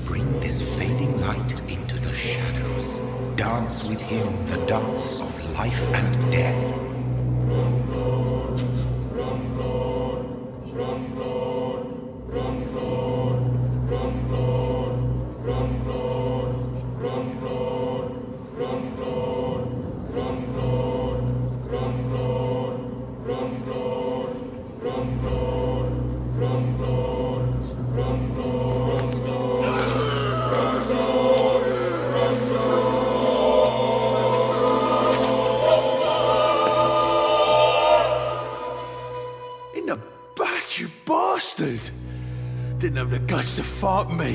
Bring this fading light into the shadows. Dance with him the dance of life and death.
In the back, you bastard! Didn't have the guts to fuck me.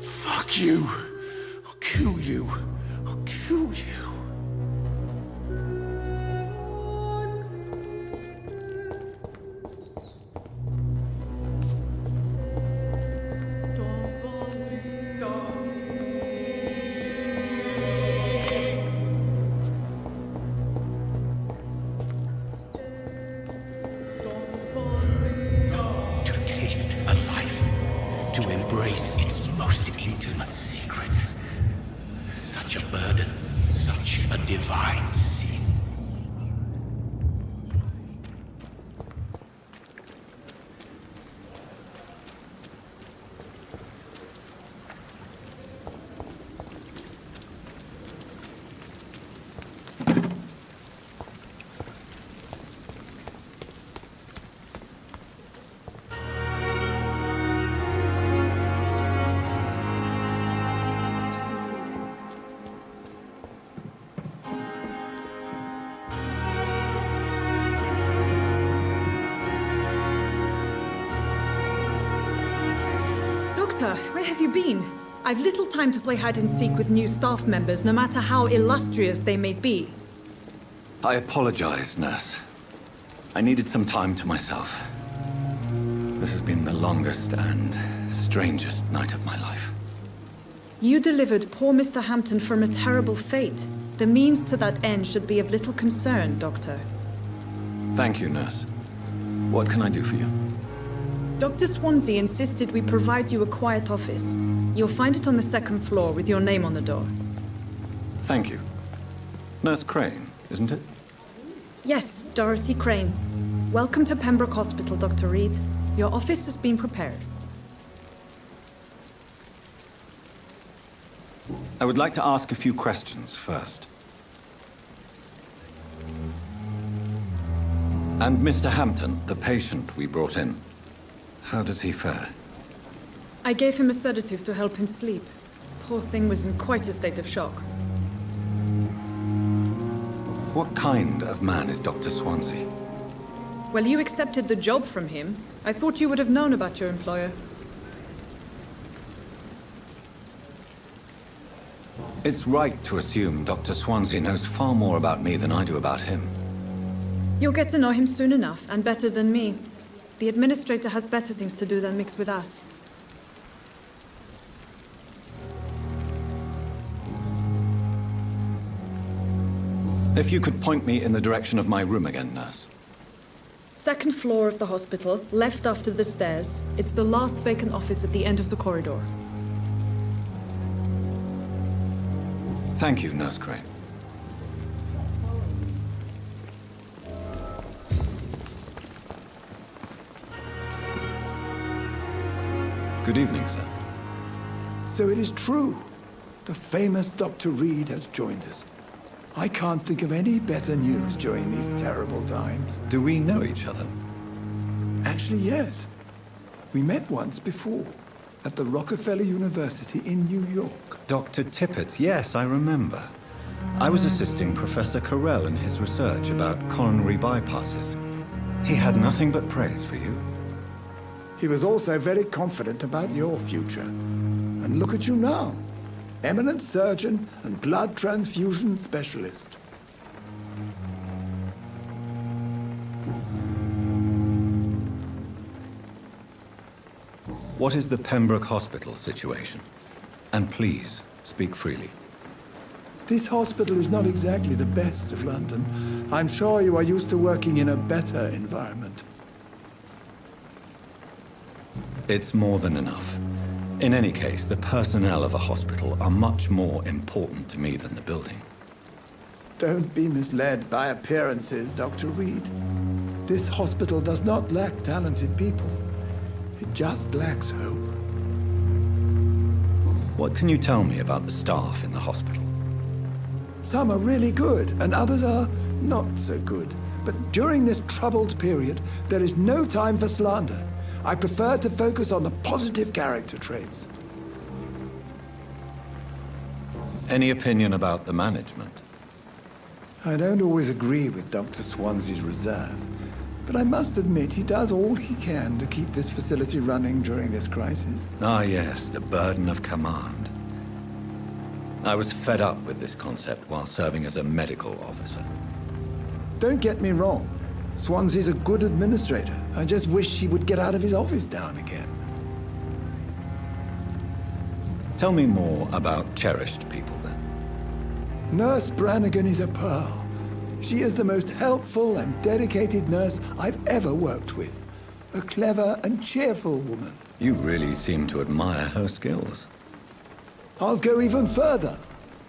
Fuck you. I'll kill you. I'll kill you.
To taste a life, to embrace its most intimate secrets. Such a burden, such a divine sin.
Doctor, where have you been? I've little time to play hide and seek with new staff members, no matter how illustrious they may be.
I apologize, nurse. I needed some time to myself. This has been the longest and strangest night of my life.
You delivered poor Mr. Hampton from a terrible fate. The means to that end should be of little concern, Doctor.
Thank you, nurse. What can I do for you?
Dr. Swansea insisted we provide you a quiet office. You'll find it on the second floor with your name on the door.
Thank you. Nurse Crane, isn't it?
Yes, Dorothy Crane. Welcome to Pembroke Hospital, Dr. Reed. Your office has been prepared.
I would like to ask a few questions first. And Mr. Hampton, the patient we brought in, how does he fare?
I gave him a sedative to help him sleep. Poor thing was in quite a state of shock.
What kind of man is Dr. Swansea?
Well, you accepted the job from him. I thought you would have known about your employer.
It's right to assume Dr. Swansea knows far more about me than I do about him.
You'll get to know him soon enough, and better than me. The administrator has better things to do than mix with us.
If you could point me in the direction of my room again, nurse.
Second floor of the hospital, left after the stairs. It's the last vacant office at the end of the corridor.
Thank you, Nurse Crane. Good evening, sir.
So it is true. The famous Dr. Reed has joined us. I can't think of any better news during these terrible times.
Do we know each other?
Actually, yes. We met once before, at the Rockefeller University in New York.
Dr. Tippett, yes, I remember. I was assisting Professor Carell in his research about coronary bypasses. He had nothing but praise for you.
He was also very confident about your future. And look at you now. Eminent surgeon and blood transfusion specialist.
What is the Pembroke Hospital situation? And please, speak freely.
This hospital is not exactly the best of London. I'm sure you are used to working in a better environment.
It's more than enough. In any case, the personnel of a hospital are much more important to me than the building.
Don't be misled by appearances, Dr. Reed. This hospital does not lack talented people. It just lacks hope.
What can you tell me about the staff in the hospital?
Some are really good, and others are not so good. But during this troubled period, there is no time for slander. I prefer to focus on the positive character traits.
Any opinion about the management?
I don't always agree with Dr. Swansea's reserve, but I must admit he does all he can to keep this facility running during this crisis.
Ah, yes, the burden of command. I was fed up with this concept while serving as a medical officer.
Don't get me wrong. Swansea's a good administrator. I just wish he would get out of his office now and again.
Tell me more about cherished people, then.
Nurse Brannigan is a pearl. She is the most helpful and dedicated nurse I've ever worked with. A clever and cheerful woman.
You really seem to admire her skills.
I'll go even further.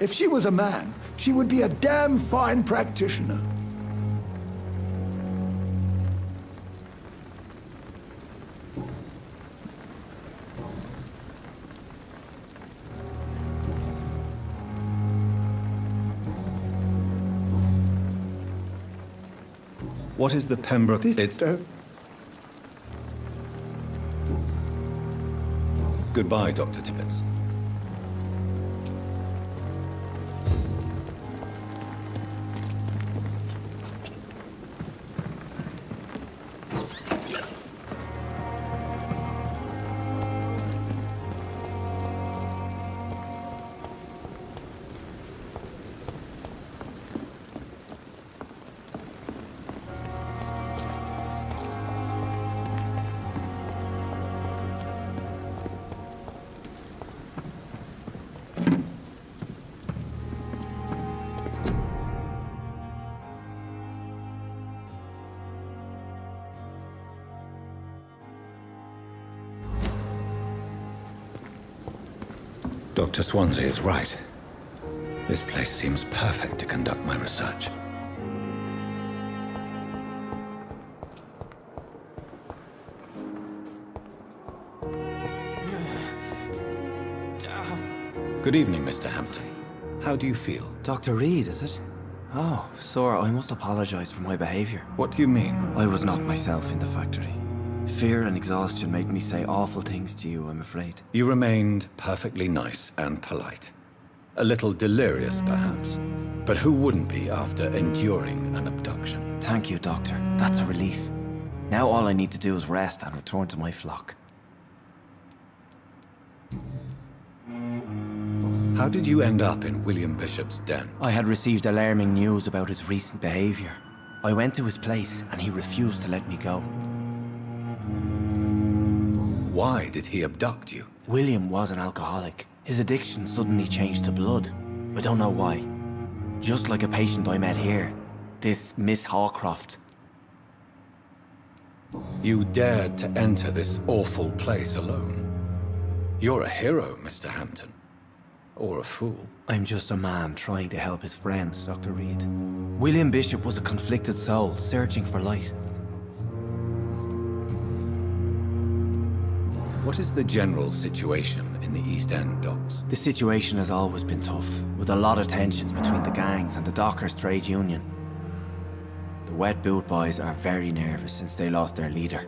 If she was a man, she would be a damn fine practitioner.
What is the Pembroke... Goodbye, Dr. Tippett. Dr. Swansea is right. This place seems perfect to conduct my research. Good evening, Mr. Hampton. How do you feel?
Dr. Reed, is it? Oh, sir, I must apologize for my behavior.
What do you mean?
I was not myself in the factory. Fear and exhaustion made me say awful things to you, I'm afraid.
You remained perfectly nice and polite. A little delirious, perhaps. But who wouldn't be after enduring an abduction?
Thank you, Doctor. That's a relief. Now all I need to do is rest and return to my flock.
How did you end up in William Bishop's den?
I had received alarming news about his recent behavior. I went to his place and he refused to let me go.
Why did he abduct you?
William was an alcoholic. His addiction suddenly changed to blood. I don't know why. Just like a patient I met here. This Miss Hawcroft.
You dared to enter this awful place alone. You're a hero, Mr. Hampton. Or a fool.
I'm just a man trying to help his friends, Dr. Reed. William Bishop was a conflicted soul, searching for light.
What is the general situation in the East End docks?
The situation has always been tough, with a lot of tensions between the gangs and the dockers' trade union. The Wet Boot Boys are very nervous since they lost their leader.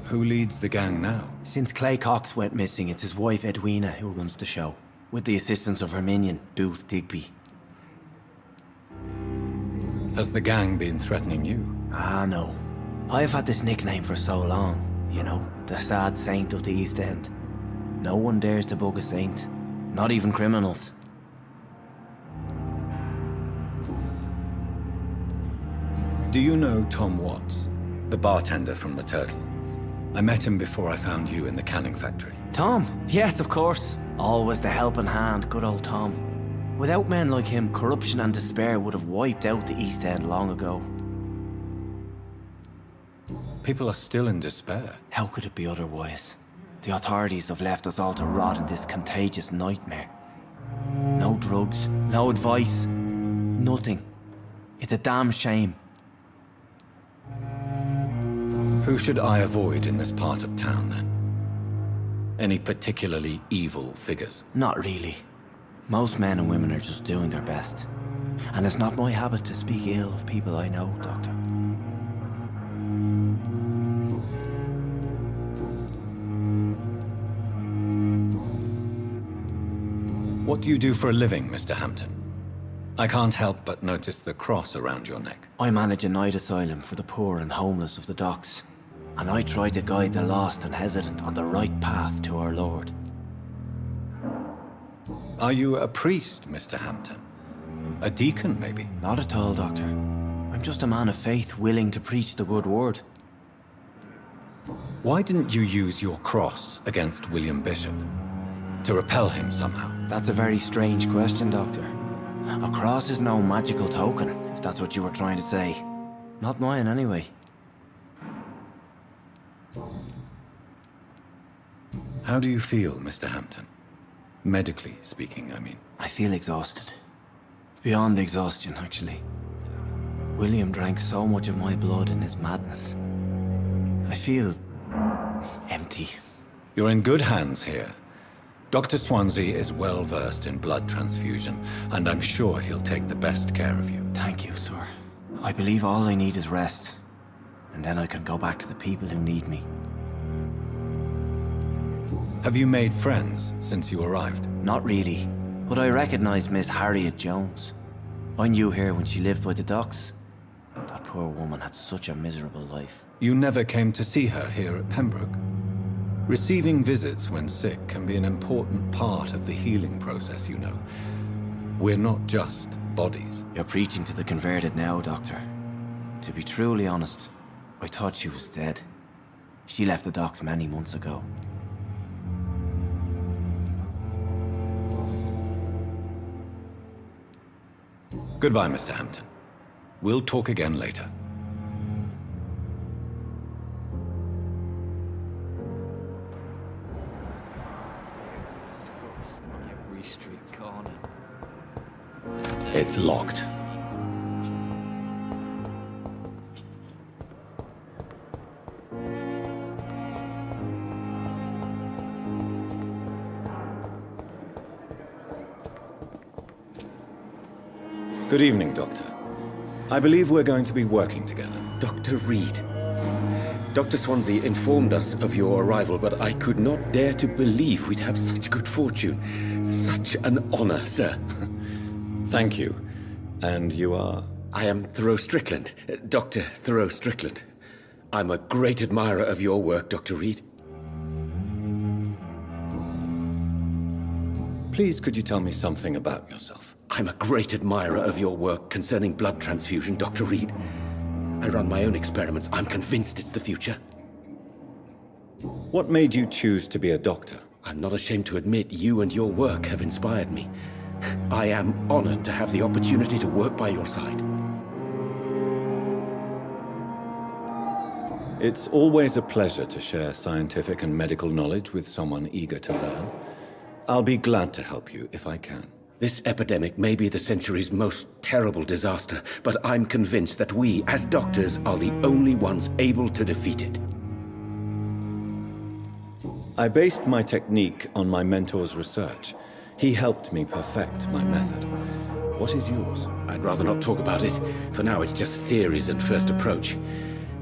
Who leads the gang now?
Since Clay Cox went missing, it's his wife Edwina who runs the show, with the assistance of her minion, Booth Digby.
Has the gang been threatening you?
Ah, no. I've had this nickname for so long, you know, the sad saint of the East End. No one dares to bug a saint, not even criminals.
Do you know Tom Watts, the bartender from the Turtle? I met him before I found you in the canning factory.
Tom? Yes, of course. Always the helping hand, good old Tom. Without men like him, corruption and despair would have wiped out the East End long ago.
People are still in despair.
How could it be otherwise? The authorities have left us all to rot in this contagious nightmare. No drugs, no advice, nothing. It's a damn shame.
Who should I avoid in this part of town, then? Any particularly evil figures?
Not really. Most men and women are just doing their best. And it's not my habit to speak ill of people I know, Doctor.
What do you do for a living, Mr. Hampton? I can't help but notice the cross around your neck.
I manage a night asylum for the poor and homeless of the docks. And I try to guide the lost and hesitant on the right path to our Lord.
Are you a priest, Mr. Hampton? A deacon, maybe?
Not at all, Doctor. I'm just a man of faith willing to preach the good word.
Why didn't you use your cross against William Bishop? To repel him somehow?
That's a very strange question, Doctor. A cross is no magical token, if that's what you were trying to say. Not mine, anyway.
How do you feel, Mr. Hampton? Medically speaking, I mean.
I feel exhausted. Beyond exhaustion, actually. William drank so much of my blood in his madness. I feel empty.
You're in good hands here. Dr. Swansea is well versed in blood transfusion, and I'm sure he'll take the best care of you.
Thank you, sir. I believe all I need is rest. And then I can go back to the people who need me.
Have you made friends since you arrived?
Not really, but I recognize Miss Harriet Jones. I knew her when she lived by the docks. That poor woman had such a miserable life.
You never came to see her here at Pembroke? Receiving visits when sick can be an important part of the healing process, you know. We're not just bodies.
You're preaching to the converted now, Doctor. To be truly honest, I thought she was dead. She left the docks many months ago.
Goodbye, Mr. Hampton. We'll talk again later. It's locked. Good evening, Doctor. I believe we're going to be working together.
Dr. Reed. Dr. Swansea informed us of your arrival, but I could not dare to believe we'd have such good fortune. Such an honor, sir.
Thank you. And you are?
I am Thoreau Strickland, Dr. Thoreau Strickland. I'm a great admirer of your work, Dr. Reed.
Please, could you tell me something about yourself?
I'm a great admirer of your work concerning blood transfusion, Dr. Reed. I run my own experiments. I'm convinced it's the future.
What made you choose to be a doctor?
I'm not ashamed to admit you and your work have inspired me. I am honored to have the opportunity to work by your side.
It's always a pleasure to share scientific and medical knowledge with someone eager to learn. I'll be glad to help you if I can.
This epidemic may be the century's most terrible disaster, but I'm convinced that we, as doctors, are the only ones able to defeat it.
I based my technique on my mentor's research. He helped me perfect my method. What is yours?
I'd rather not talk about it. For now, it's just theories and first approach.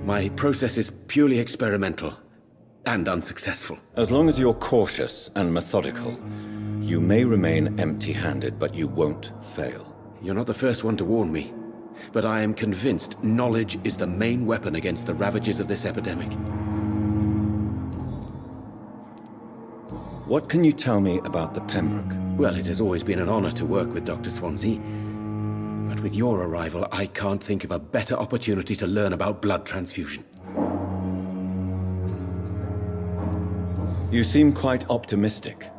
My process is purely experimental and unsuccessful.
As long as you're cautious and methodical, you may remain empty-handed, but you won't fail.
You're not the first one to warn me, but I am convinced knowledge is the main weapon against the ravages of this epidemic.
What can you tell me about the Pembroke?
Well, it has always been an honor to work with Dr. Swansea. But with your arrival, I can't think of a better opportunity to learn about blood transfusion.
You seem quite optimistic.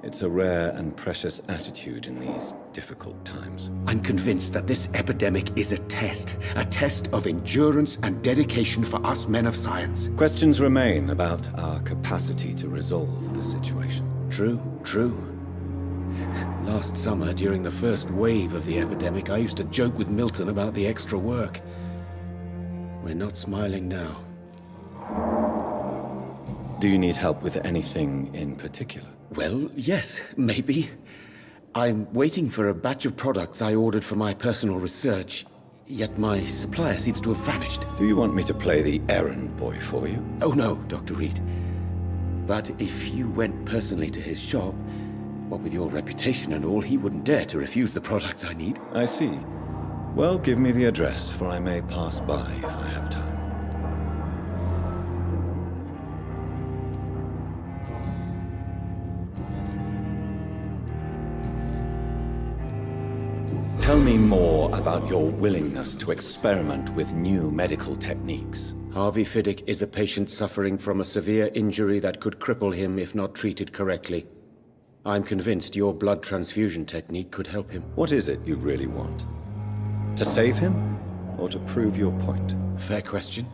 It's a rare and precious attitude in these difficult times.
I'm convinced that this epidemic is a test of endurance and dedication for us men of science.
Questions remain about our capacity to resolve the situation.
True. Last summer, during the first wave of the epidemic, I used to joke with Milton about the extra work. We're not smiling now.
Do you need help with anything in particular?
Well, yes, maybe. I'm waiting for a batch of products I ordered for my personal research, yet my supplier seems to have vanished.
Do you want me to play the errand boy for you?
Oh no, Dr. Reed. But if you went personally to his shop, what with your reputation and all, he wouldn't dare to refuse the products I need.
I see. Well, give me the address, for I may pass by if I have time. Tell me more about your willingness to experiment with new medical techniques.
Harvey Fiddick is a patient suffering from a severe injury that could cripple him if not treated correctly. I'm convinced your blood transfusion technique could help him.
What is it you really want? To save him, or to prove your point?
Fair question.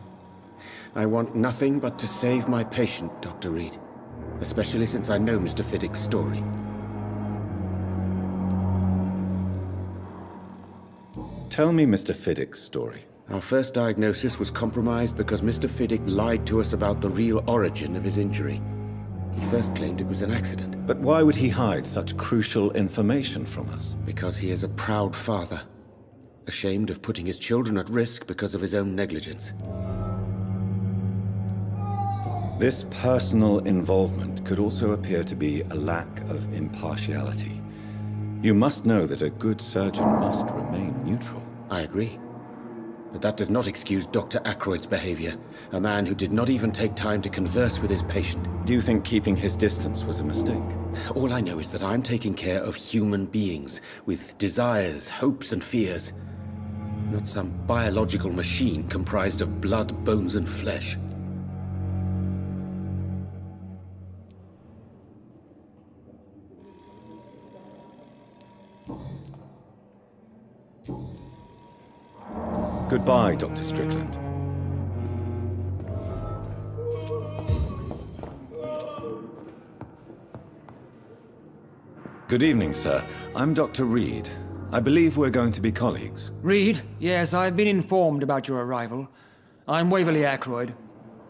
I want nothing but to save my patient, Dr. Reed. Especially since I know Mr. Fiddick's story.
Tell me Mr. Fiddick's story.
Our first diagnosis was compromised because Mr. Fiddick lied to us about the real origin of his injury. He first claimed it was an accident.
But why would he hide such crucial information from us?
Because he is a proud father, ashamed of putting his children at risk because of his own negligence.
This personal involvement could also appear to be a lack of impartiality. You must know that a good surgeon must remain neutral.
I agree. But that does not excuse Dr. Ackroyd's behavior, a man who did not even take time to converse with his patient.
Do you think keeping his distance was a mistake?
All I know is that I'm taking care of human beings with desires, hopes, and fears. Not some biological machine comprised of blood, bones, and flesh.
Goodbye, Dr. Strickland. Good evening, sir. I'm Dr. Reed. I believe we're going to be colleagues.
Reed, yes, I've been informed about your arrival. I'm Waverly Ackroyd.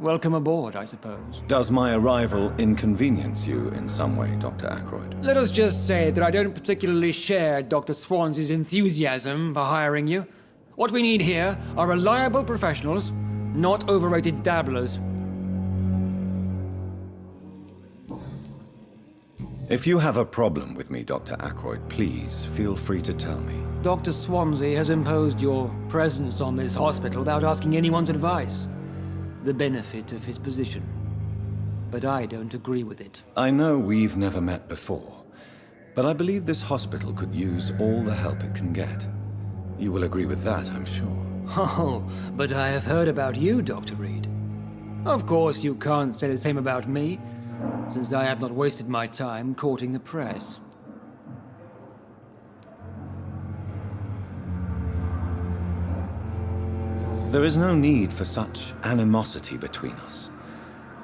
Welcome aboard, I suppose.
Does my arrival inconvenience you in some way, Dr. Ackroyd?
Let us just say that I don't particularly share Dr. Swansea's enthusiasm for hiring you. What we need here are reliable professionals, not overrated dabblers.
If you have a problem with me, Dr. Ackroyd, please feel free to tell me.
Dr. Swansea has imposed your presence on this hospital without asking anyone's advice. The benefit of his position. But I don't agree with it.
I know we've never met before, but I believe this hospital could use all the help it can get. You will agree with that, I'm sure.
Oh, but I have heard about you, Dr. Reed. Of course, you can't say the same about me, since I have not wasted my time courting the press.
There is no need for such animosity between us.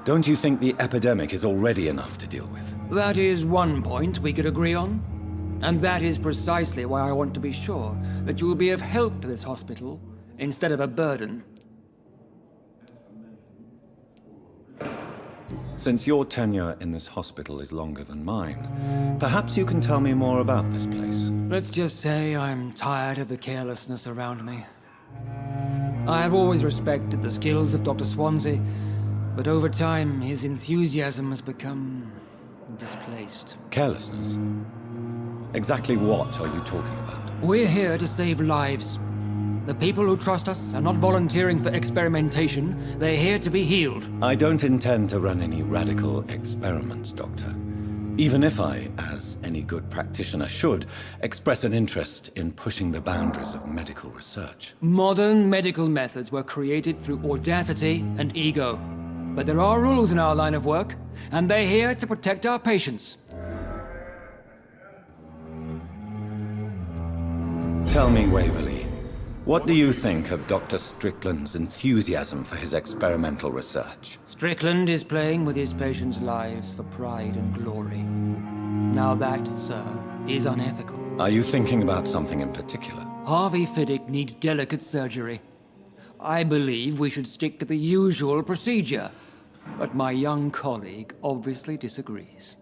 Don't you think the epidemic is already enough to deal with?
That is one point we could agree on. And that is precisely why I want to be sure that you will be of help to this hospital, instead of a burden.
Since your tenure in this hospital is longer than mine, perhaps you can tell me more about this place.
Let's just say I'm tired of the carelessness around me. I have always respected the skills of Dr. Swansea, but over time his enthusiasm has become displaced.
Carelessness? Exactly what are you talking about?
We're here to save lives. The people who trust us are not volunteering for experimentation. They're here to be healed.
I don't intend to run any radical experiments, Doctor. Even if I, as any good practitioner should, express an interest in pushing the boundaries of medical research.
Modern medical methods were created through audacity and ego. But there are rules in our line of work, and they're here to protect our patients.
Tell me, Waverly, what do you think of Dr. Strickland's enthusiasm for his experimental research?
Strickland is playing with his patients' lives for pride and glory. Now that, sir, is unethical.
Are you thinking about something in particular?
Harvey Fiddick needs delicate surgery. I believe we should stick to the usual procedure, but my young colleague obviously disagrees.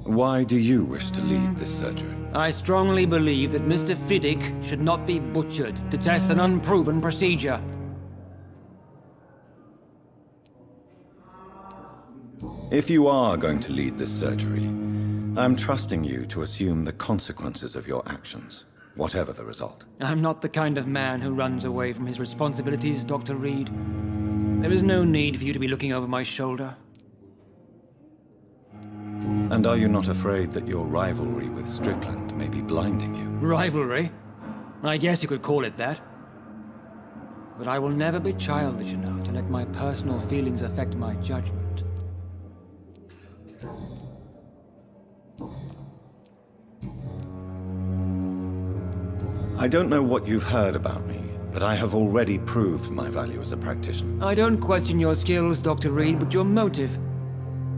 Why do you wish to lead this surgery?
I strongly believe that Mr. Fiddick should not be butchered to test an unproven procedure.
If you are going to lead this surgery, I'm trusting you to assume the consequences of your actions, whatever the result.
I'm not the kind of man who runs away from his responsibilities, Dr. Reed. There is no need for you to be looking over my shoulder.
And are you not afraid that your rivalry with Strickland may be blinding you?
Rivalry? I guess you could call it that. But I will never be childish enough to let my personal feelings affect my judgment.
I don't know what you've heard about me, but I have already proved my value as a practitioner.
I don't question your skills, Dr. Reed, but your motive.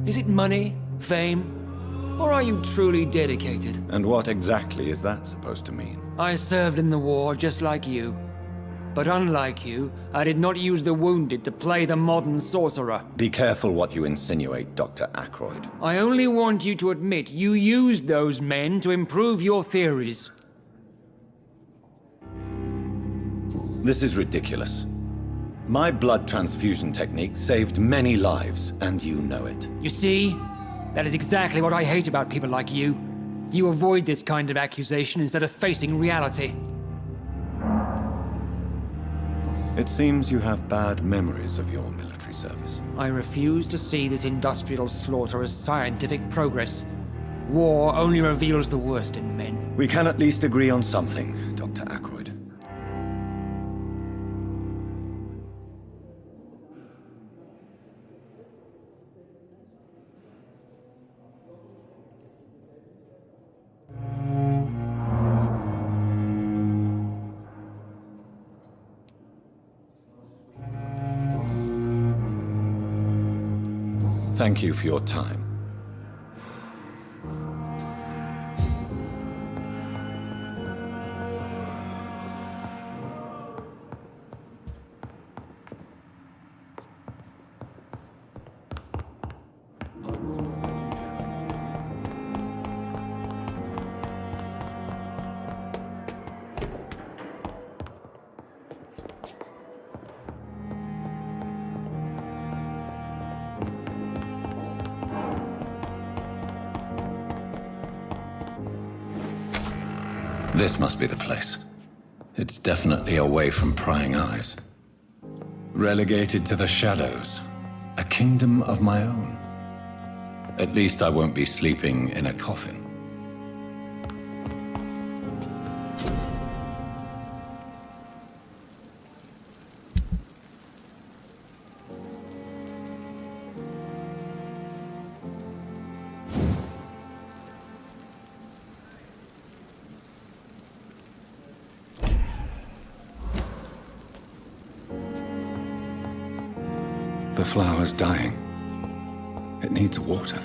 Is it money? Fame? Or are you truly dedicated?
And what exactly is that supposed to mean?
I served in the war just like you. But unlike you, I did not use the wounded to play the modern sorcerer.
Be careful what you insinuate, Dr. Ackroyd.
I only want you to admit you used those men to improve your theories.
This is ridiculous. My blood transfusion technique saved many lives, and you know it.
You see? That is exactly what I hate about people like you. You avoid this kind of accusation instead of facing reality.
It seems you have bad memories of your military service.
I refuse to see this industrial slaughter as scientific progress. War only reveals the worst in men.
We can at least agree on something, Dr. Ackroyd. Thank you for your time. This must be the place. It's definitely away from prying eyes. Relegated to the shadows. A kingdom of my own. At least I won't be sleeping in a coffin. The flower's dying. It needs water.